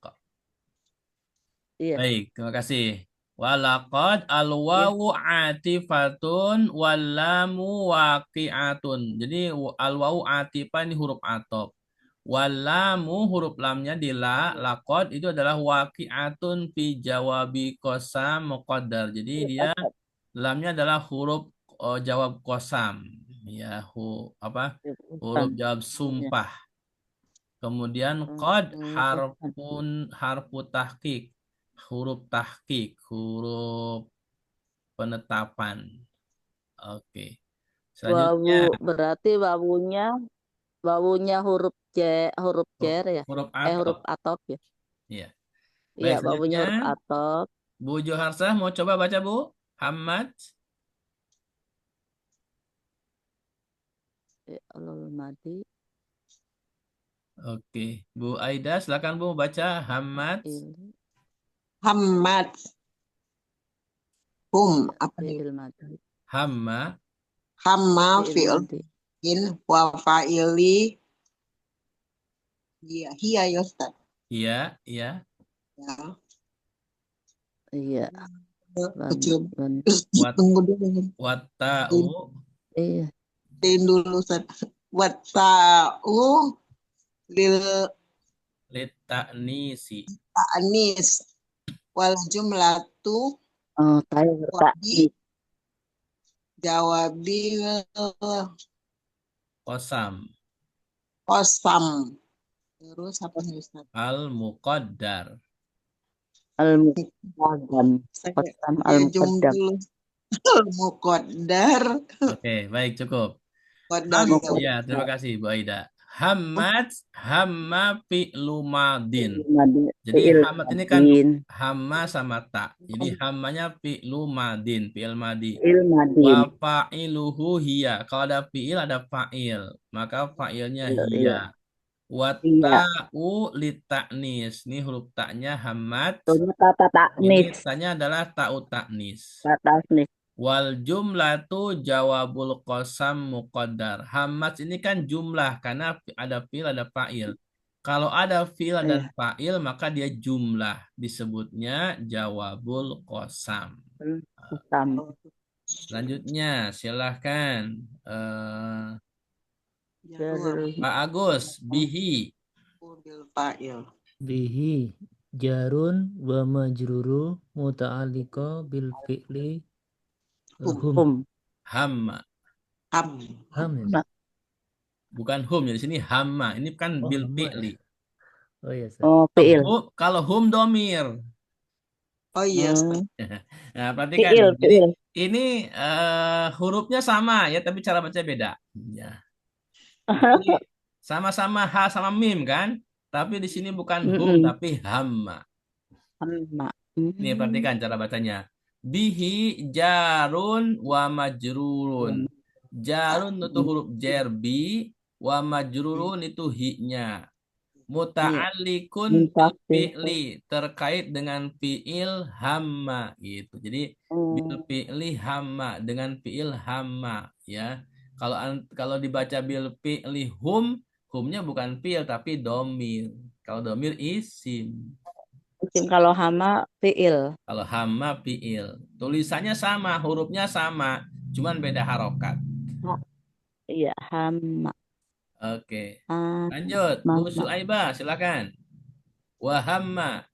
iya Baik, terima kasih. Walaqad ya al-wawu atifatun wallamu waqi'atun. Jadi al-wawu atifah ini huruf atop. Wallamu huruf lamnya di la, laqad itu adalah waqi'atun fi jawabi qasam muqaddar. Jadi dia lamnya adalah huruf jawab qasam. Ya, huruf jawab ya. sumpah. Kemudian qad harfu tahqiq. Huruf tahqiq, huruf penetapan. Oke. Selanjutnya wawu berarti wawunya huruf huruf cer ya huruf huruf atop. atop ya Iya. iya Baik, wawunya selanjutnya huruf atop Bu Joharsah mau coba baca Bu? Hamad. Allah madi Oke. Bu Aida silakan Bu baca Hamad. Hamad, apa nih? fi'il madi Hamma. Hamma fi'il fi'il madi in wa fa'ili hiya ya Ustaz. Iya, iya. Ya. iya Kecil. Wat Tunggu dulu. watta'u iya Dulu Ustaz. Wa ta'u lil Litaknisi. Ta'nis. Wal jumlatu Tayo wabi taknis. jawabil Qasam. kosam. Terus apa nih Ustaz? Al-muqaddar. Al-muqaddam. Saya Qasam ya al-muqaddam. jumlah muqaddar. Oke, baik cukup. Muqaddar ya. Ya, terima kasih Bu Aida. Hamad, hamma fi'lu madin. Jadi Fi'il hamad ini kan madin. hamma sama ta. Jadi hammanya fi'lu madin, fi'il madi. Fi'il madin. Wa fa'iluhu hiya. Kalau ada fi'il ada fa'il, maka fa'ilnya Iya. hiya. Wa Iya. ta'u litaknis. Ini huruf taknya hamad. Contohnya tata Ini taknis. tanya adalah ta'u taknis. Tata taknis. Wal jumlatu jawabul qasam muqaddar. Hamad ini kan jumlah karena ada fi'il ada fa'il. Kalau ada fi'il dan fa'il maka dia jumlah, disebutnya jawabul qasam. Qasam. Selanjutnya silahkan Jarur. Pak Agus, bihi. Bil fa'il. Bihi jarun wa majruru muta'alliqa bil fi'li hum. Hamma. Ham. Ham ya? Bukan hum ya, di sini hamma. Ini kan Oh, bil hamma ya? fi'li. Oh iya, Ustaz. Oh, fi'il. Kalau hum domir. Oh iya Ustaz. Nah, perhatikan. Fi'il, Jadi fi'il. ini hurufnya sama ya, tapi cara baca beda. Ya. Jadi sama-sama ha sama mim kan? Tapi di sini bukan hum tapi hamma. Hamma. Nih perhatikan cara bacanya. Bihi jarun wa majrurun. Jarun itu huruf jar bi, wa majrurun itu hi-nya. Muta'alliqun fi'li, terkait dengan fi'il hamma gitu. Jadi bil fi'li hamma, dengan fi'il hamma ya. Kalau dibaca bil fi'li humnya bukan fi'il tapi domir. Kalau domir isim. Kalau hama fi'il. Kalau hamma fi'il. Tulisannya sama, hurufnya sama, cuman beda harokat. Iya, hama. Oke. Lanjut, Bu Suaibah, silakan. Wahamma.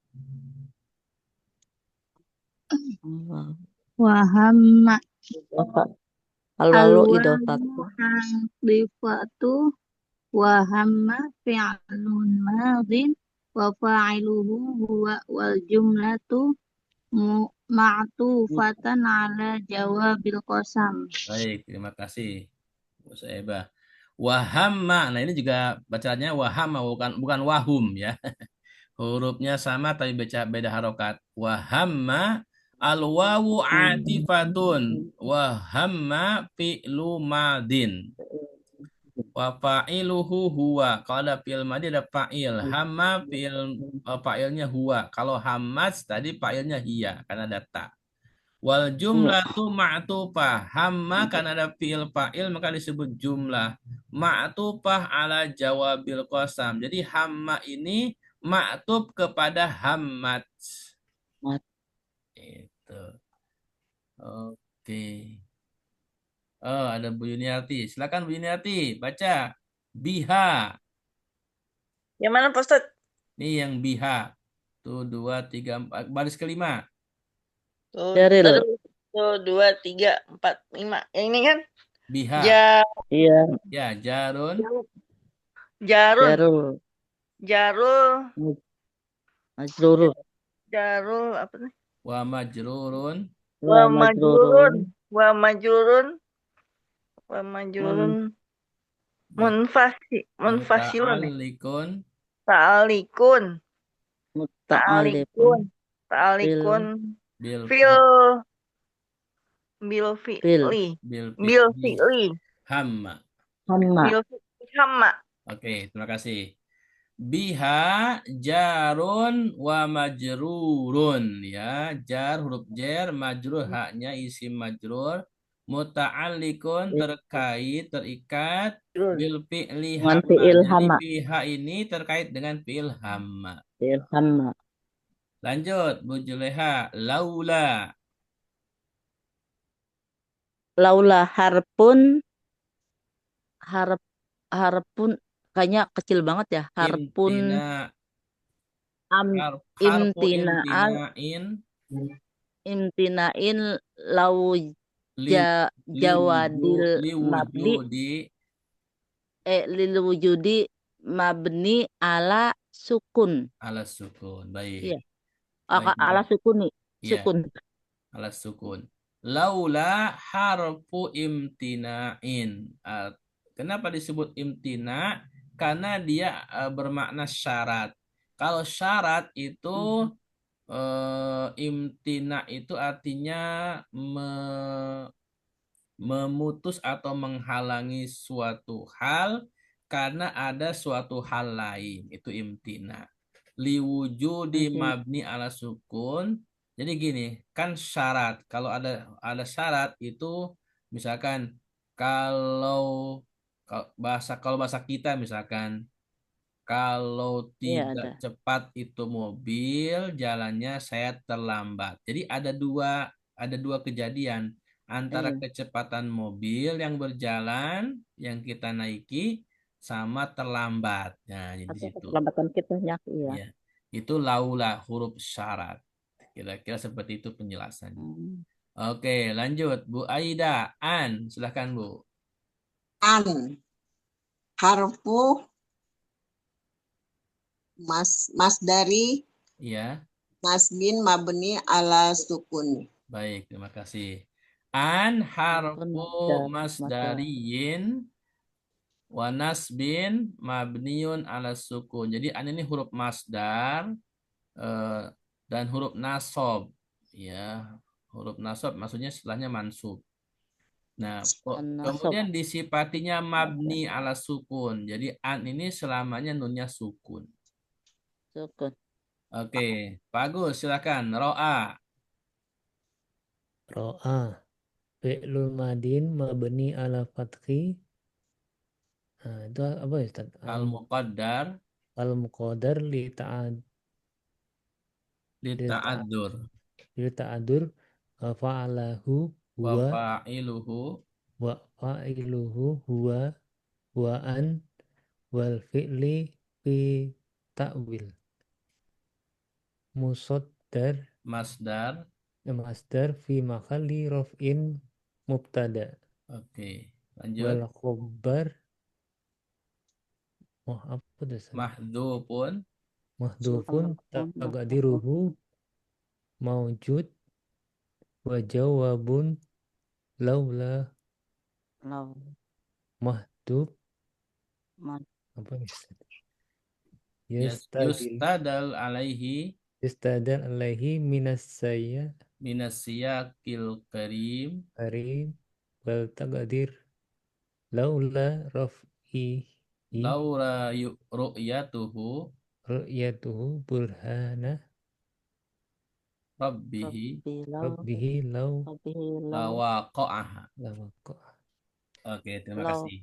Wahamma. Al-wawu idofatu. Al-wawu wahamma fi'lun madin wa fa'iluhu huwa wal jumlatu ma'tufatan ala jawabil qasam. Baik, terima kasih Bu Suaibah. Wahamma. Nah, ini juga bacanya wahamma, bukan wahum ya. Hurufnya sama tapi beda harokat. Wahamma al-wawu atifatun. Wahamma fi'lu madin. Wa fa'iluhu huwa. Kalau ada fi'il madin ada fa'il. Hamma fa'ilnya huwa. Kalau hammas tadi fa'ilnya hiya karena ada ta. Wal jumlatu ma'tufah. Hamma karena ada fi'il fa'il maka disebut jumlah. Ma'tufah ala jawabil qasam. Jadi hamma ini ma'tuf kepada hammat. Itu. Oke. Oh, ada Bu Yuniarti. Silakan Bu Yuniarti, baca. Biha. Yang mana Pak Ustadz? Ini yang biha. Tuh, 2, 3, 4. Baris kelima. Tuh, Jaril. 1, 2, 3, 4, 5. Yang ini kan? Biha. Iya. Ya, jarun. Jarul. Majrurun. Jarul apa nih? Wa majrurun. Wa majrurun. Munfasilun. Ta'alikun. Bil fi'li. Hamma. Oke, terima kasih. Biha jarun wa majrurun ya. Jar huruf jar, majrur haknya isim majrur. Muta'alliqun terkait, terikat bil fi'li hamma. Jadi biha ini terkait dengan fi'il hamma. Lanjut Bu Juleha, laula. Laula harpun kayaknya kecil banget ya. Harpun Imtina. am Harfu imtina'al imtina'in lau li jawadil mabni liwujudi lil wujudi mabni ala sukun. ala sukun. Baik. Iya. Baik. Ala sukuni. Iya. Sukun. Ala sukun. Laula harfu imtina'in. Kenapa disebut imtina? Karena dia bermakna syarat. Kalau syarat itu imtina itu artinya memutus atau menghalangi suatu hal karena ada suatu hal lain. Itu imtina. Liwujudi mabni ala sukun. Jadi gini, kan syarat. Kalau ada syarat itu misalkan kalau bahasa kita misalkan kalau Iya, tidak ada. cepat itu mobil, jalannya saya terlambat. Jadi ada dua kejadian antara Iya. kecepatan mobil yang berjalan yang kita naiki sama terlambat. Nah, di Atau situ. keterlambatan kitanya, iya. Ya, itu laula huruf syarat. Kira-kira seperti itu penjelasannya. Oke, lanjut Bu Aida. Silahkan Bu. An. Harfu masdari Iya. nasbin mabni ala sukun. Baik, terima kasih. An harfu masdariyin wa nasbin mabniun ala sukun. Jadi an ini huruf masdar dan huruf nasob. Ya, huruf nasob maksudnya setelahnya mansub. Nah, kemudian disifatinya mabni ala sukun. Jadi an ini selamanya nunnya sukun. Sukun. Oke, Pak Agus silakan. Ro'a. Ro'a. Fi'lul madin mabni ala fathi. Nah, itu apa ya Ustaz? Al-muqaddar. Al-muqaddar lita'adur fa'alahu Wa huwa fa'iluhu huwa an wal fi'li fi ta'wil musaddar masdar fi mahalli raf'in mubtada. Oke, lanjut. Wal khabar apa tuh? Mahdhufun taqdiruhu maujud wa jawabun laula mahdhuf apa yustadal alaihi minasyakil karim wal taqdir laula ru'yatuhu burhana rabbihi lawaqa'aha. Oke, terima kasih.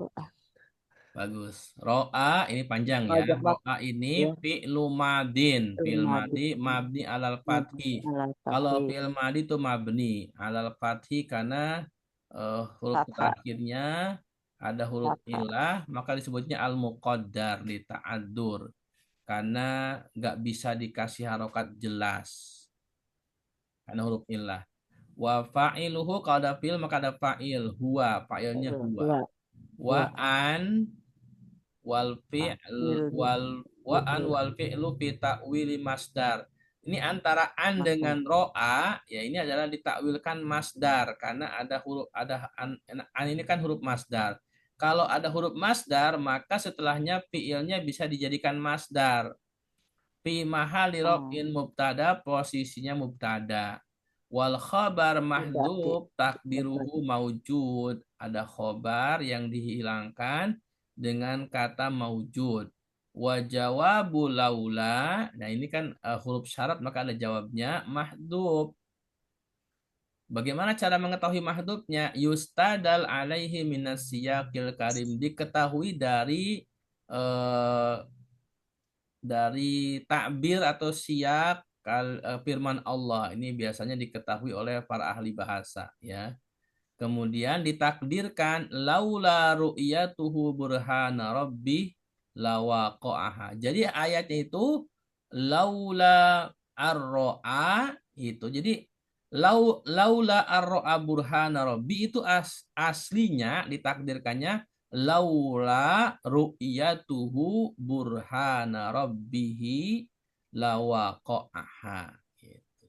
Bagus. Ro'a ini panjang ya. Ro'a ini fi'lu madin. Fi'il madi mabni alal fathi. Kalau fi'il madi itu mabni alal fathi karena huruf terakhirnya ada huruf ilah, maka disebutnya al-muqaddar li ta'addur. Karena nggak bisa dikasih harokat jelas. Karena huruf ilah. Wa fa'iluhu kalau ada fi'il maka ada fa'il. Huwa, fa'ilnya huwa. Wa an wal fi'lu fi ta'wili masdar. Ini antara an dengan ro'a, ya ini adalah ditakwilkan masdar karena ada an ini kan huruf masdar. Kalau ada huruf masdar, maka setelahnya fi'ilnya bisa dijadikan masdar. Fi mahalli raf'in mubtada, posisinya mubtada. Wal khabar mahdhuf takdiruhu maujud. Ada khobar yang dihilangkan dengan kata maujud. Wa jawabu laula. Nah, ini kan huruf syarat maka ada jawabnya mahdhuf. Bagaimana cara mengetahui mahdhufnya? Yustadal alaihi minas siyaqil karim. Diketahui dari takbir atau siyak firman Allah. Ini biasanya diketahui oleh para ahli bahasa ya. Kemudian ditakdirkan laula ru'yatuhu burhana rabbi lawaqa'aha. Jadi ayatnya itu laula arro'a itu. Jadi laula arro'a burhana rabbi itu aslinya ditakdirkannya laula ru'yatuhu burhana rabbihi lawaqa'aha gitu.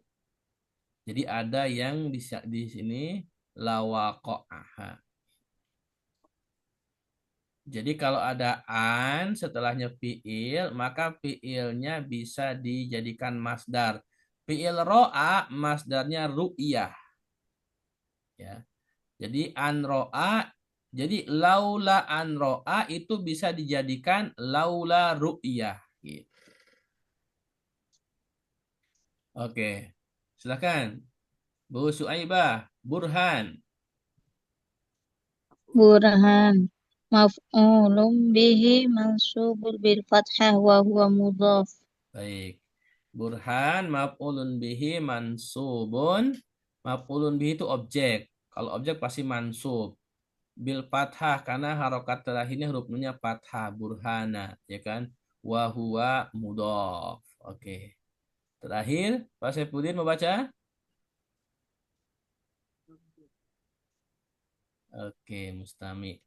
Jadi ada yang di sini lawaqa'aha. Jadi kalau ada an setelahnya fiil, maka fiilnya bisa dijadikan masdar. Fiil ro'a masdarnya ru'yah. Ya. Jadi an ro'a, jadi laula an ro'a itu bisa dijadikan laula ru'yah. Gitu. Oke, silakan Bu Suaibah, Burhan. Burhan maf'ulun bihi mansubun bil fathah wa huwa mudhaf. Baik. Burhan maf'ulun bihi mansubun. Maf'ulun bihi itu objek. Kalau objek pasti mansub. Bil fathah karena harokat terakhirnya huruf nunnya fathah burhana, ya kan? Wa huwa mudhaf. Oke. Terakhir, Pak Saipudin mau baca? Oke, Mustami.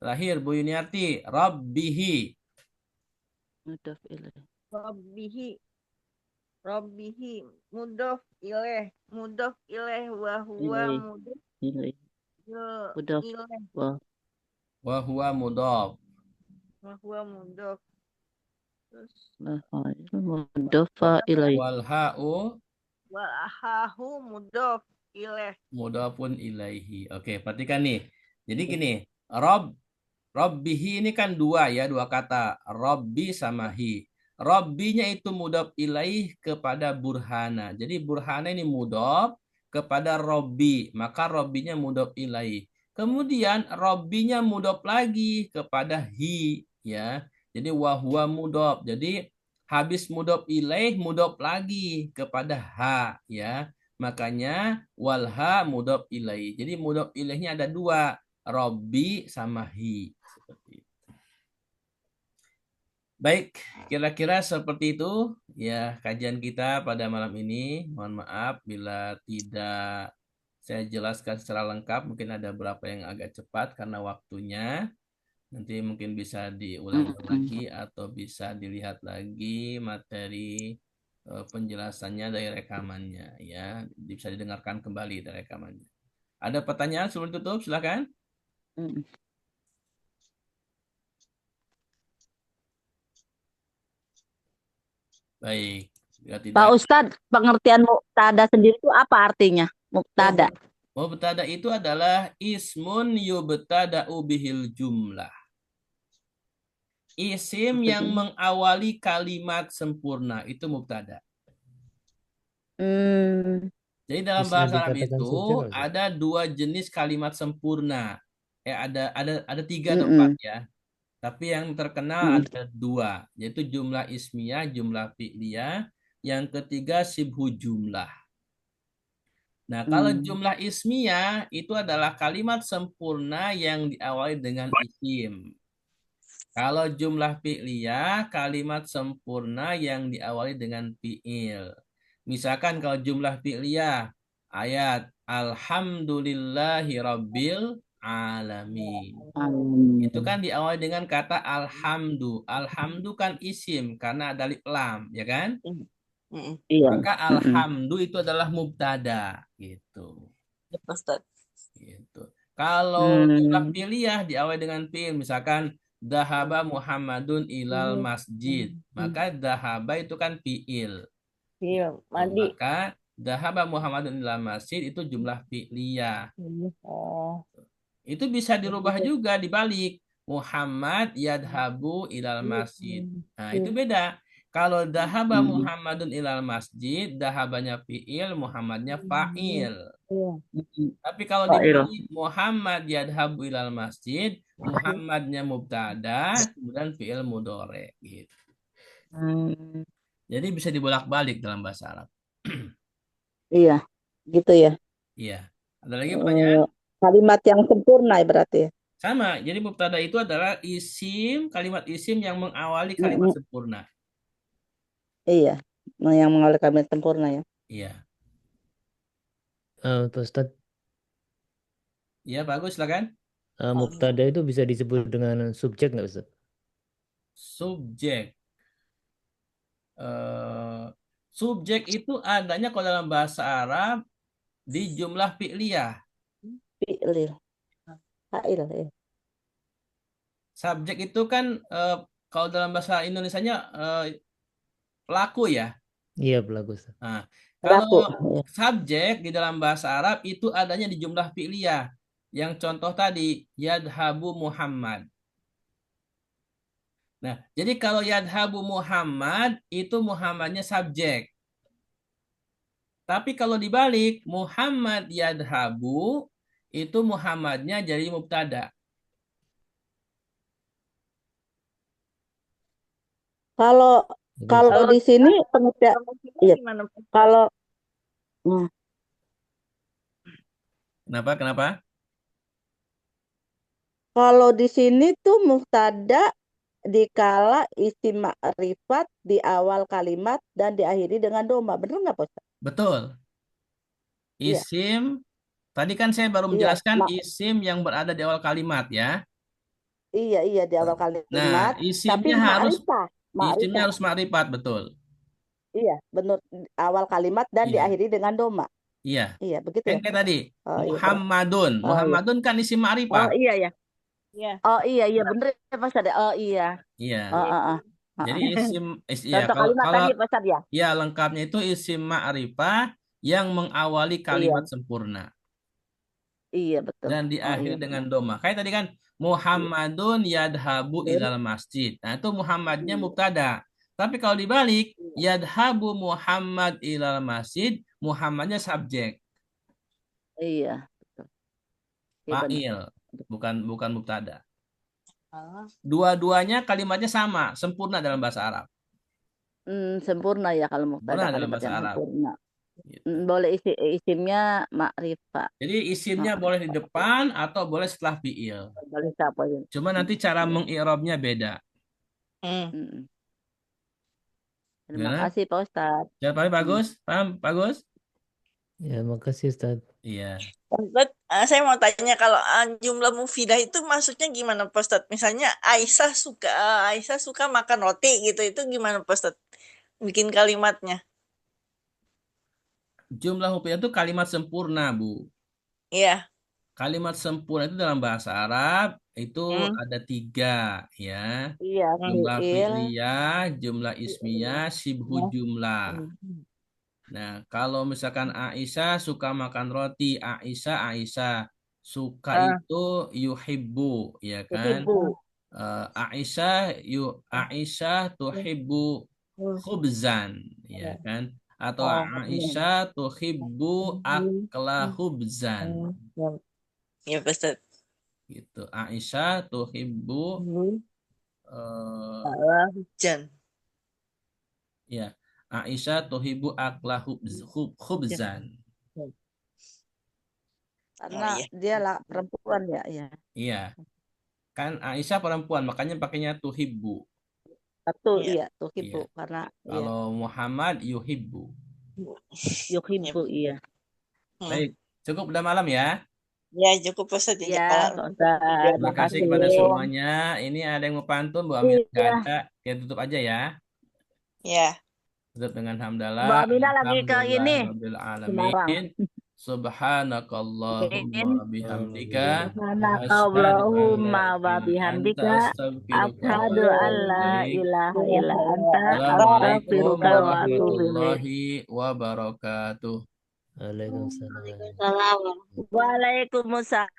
Terakhir, Bu Yuniarti, Rabbihi. Mudhof ilaih. Rabbihi mudhof ilaih wa huwa Ilaih. mudhof Ilaih. Mudhof. ilaih Wa huwa mudhaf. wa huwa mudhof. Terus Mudhofa ilaih. Wal ha'u wa ahahu mudhof ilaih. mudhafun ilaihi. Oke, perhatikan nih. Jadi gini, Rabbihi ini kan dua kata. Rabbi sama hi. Rabbinya itu mudhaf ilaih kepada burhana. Jadi burhana ini mudhaf kepada Rabbi. Maka Rabbinya mudhaf ilaih. Kemudian Rabbinya mudhaf lagi kepada hi. Ya. Jadi wahwa mudhaf. Jadi habis mudhaf ilaih mudhaf lagi kepada ha. Ya. Makanya walha mudhaf ilaih. Jadi mudhaf ilaihnya ada dua. Rabbi sama hi. Seperti itu. Baik, kira-kira seperti itu ya kajian kita pada malam ini. Mohon maaf bila tidak saya jelaskan secara lengkap. Mungkin ada beberapa yang agak cepat karena waktunya. Nanti mungkin bisa diulang lagi atau bisa dilihat lagi materi penjelasannya dari rekamannya ya. Bisa didengarkan kembali dari rekamannya. Ada pertanyaan sebelum tutup? Silakan. Baik. Pak Ustadz, pengertian mubtada sendiri itu apa artinya? Mubtada. Mubtada itu adalah ismun yubtada'u bihil jumlah. Isim yang mengawali kalimat sempurna itu mubtada. Jadi dalam Bisa bahasa Arab dikatakan itu secara, Ustaz? ada dua jenis kalimat sempurna. Ada 3 atau 4 ya. Tapi yang terkenal ada 2, yaitu jumlah ismiyah, jumlah fi'liyah. Yang ketiga sibhu jumlah. Nah, kalau jumlah ismiyah itu adalah kalimat sempurna yang diawali dengan isim. Kalau jumlah fi'liyah, kalimat sempurna yang diawali dengan fi'il. Misalkan kalau jumlah fi'liyah, ayat Alhamdulillahi Rabbil Alamin. Itu kan diawali dengan kata alhamdu. Alhamdu kan isim karena ada alif lam, ya kan? Iya. Maka alhamdu itu adalah mubtada gitu. Gitu. Kalau jumlah fi'liyah diawali dengan fi'il, misalkan dahaba Muhammadun ilal masjid, maka dahaba itu kan fi'il. Maka dahaba Muhammadun ilal masjid itu jumlah fi'liyah. Itu bisa dirubah juga dibalik. Muhammad yadhabu ilal masjid. Nah, itu beda. Kalau dahaba Muhammadun ilal masjid, dahabanya fi'il, Muhammadnya fa'il. Tapi kalau dibalik Muhammad yadhabu ilal masjid, Muhammadnya mubtada, kemudian fi'il mudhari gitu. Jadi bisa dibolak-balik dalam bahasa Arab. Iya, gitu ya. Iya. Ada lagi pertanyaan? Kalimat yang sempurna berarti ya. Sama. Jadi mubtada itu adalah isim, kalimat isim yang mengawali kalimat sempurna. Iya, yang mengawali kalimat sempurna ya. Iya. Pak Ustadz, Iya, bagus silakan. mubtada itu bisa disebut dengan subjek nggak Ustadz? Subjek. Eh, subjek itu adanya kalau dalam bahasa Arab di jumlah fi'liyah. Fi'lil. Fa'il ya. Subjek itu kan kalau dalam bahasa Indonesianya pelaku ya. Iya, pelaku Ustadz. Nah, Pelaku. kalau Ya. subjek di dalam bahasa Arab itu adanya di jumlah fi'liyah. Yang contoh tadi, yadhabu Muhammad. Nah, jadi kalau yadhabu Muhammad itu Muhammadnya subjek. Tapi kalau dibalik, Muhammad yadhabu itu Muhammadnya jadi mubtada. Kalau Itu kalau Kalau di sini pengertian iya, gimana? kalau hmm, Kenapa? kalau di sini tuh mubtada dikala isim ma'rifat di awal kalimat dan diakhiri dengan doma. Benar nggak, Pak Ustaz? Betul. Iya, Isim, tadi kan saya baru iya, menjelaskan isim yang berada di awal kalimat ya. iya di awal Nah, kalimat, tapi isimnya ma'rifah. harus makrifat, betul. Iya, benar awal kalimat dan Iya, diakhiri dengan doma. iya. Iya, begitu Kan ya, Pak kayak Ustaz? tadi, Oh iya, Muhammadun. oh iya. Muhammadun kan isim Oh makrifat. iya ya. Iya. Oh iya bener ya Pak Ustaz. Oh iya. Iya. Jadi ya Contoh kalau kalimat tadi Pak Ustaz ya. ya lengkapnya itu isim ma'rifah yang mengawali kalimat Iya, sempurna iya betul. dan Oh diakhiri iya dengan benar. doma. Kayak tadi kan Muhammadun yadhabu Betul. ilal masjid. Nah, itu Muhammadnya mubtada. Tapi kalau dibalik, yadhabu Muhammad ilal masjid, Muhammadnya subjek, Iya, betul. Iya benar. fa'il, bukan mubtada. Ah, Dua-duanya kalimatnya sama, sempurna dalam bahasa Arab. Sempurna ya kalau Sempurna mubtada dalam kalimat bahasa yang Arab. sempurna. Gitu. Boleh isimnya ma'rifah. Jadi isimnya boleh di depan atau boleh setelah fi'il. Boleh siapa ya? Cuma nanti cara mengi'rabnya beda. hmm. Mm-mm. Terima Gimana? kasih Pak Ustaz. Cara paling bagus? Paham? Bagus? Ya, makasih Ustadz. Iya. Ustaz, saya mau tanya kalau jumlah mufidah itu maksudnya gimana Pak Ustadz? Misalnya Aisyah suka makan roti gitu, itu gimana Pak Ustadz? Bikin kalimatnya. Jumlah mufidah itu kalimat sempurna, Bu. Iya. Kalimat sempurna itu dalam bahasa Arab itu Hmm. ada 3, ya. Iya, Jumlah fi'il. fi'liyah, jumlah ismiyah, shibhu jumlah. Nah, kalau misalkan Aisyah suka makan roti, Aisyah suka itu yuhibbu, ya kan? Ibu. Aisyah tuhibbu khubzan, ya kan? Atau Aisyah tuhibbu akla khubzan, Iya Pak Ustadz. gitu. Aisyah tuhibbu eh, Hujan. ya, Aisyah tuhibbu akla khubzan. Karena iya. dia lah perempuan ya, ya. Iya, kan Aisyah perempuan, makanya pakainya tuhibbu. Satu Iya. iya tuh Iya. ibu karena iya Kalau Muhammad yuhibbu. yuhibbu iya. Baik, cukup udah malam ya. Ya cukup Pak Ustadz. Iya, Kalau Pak Ustaz. Terima kasih kepada Makasih. semuanya. Ini ada yang mau pantun, Bu Amir nggak Iya, ada. Kita tutup aja ya. ya. Tutup dengan Bu hamdalah. Aminah lagi ke ini Alhamdulillahirabbil Semarang. alamin. Subhanakallahumma wa bihamdika. Subhanakallahumma wa bihamdika asyhadu an la ilaha illa anta Assalamualaikum astaghfiruka wa atubu ilaik. warahmatullahi wabarakatuh. Waalaikumsalam. Waalaikumsalam. Waalaikumsalam.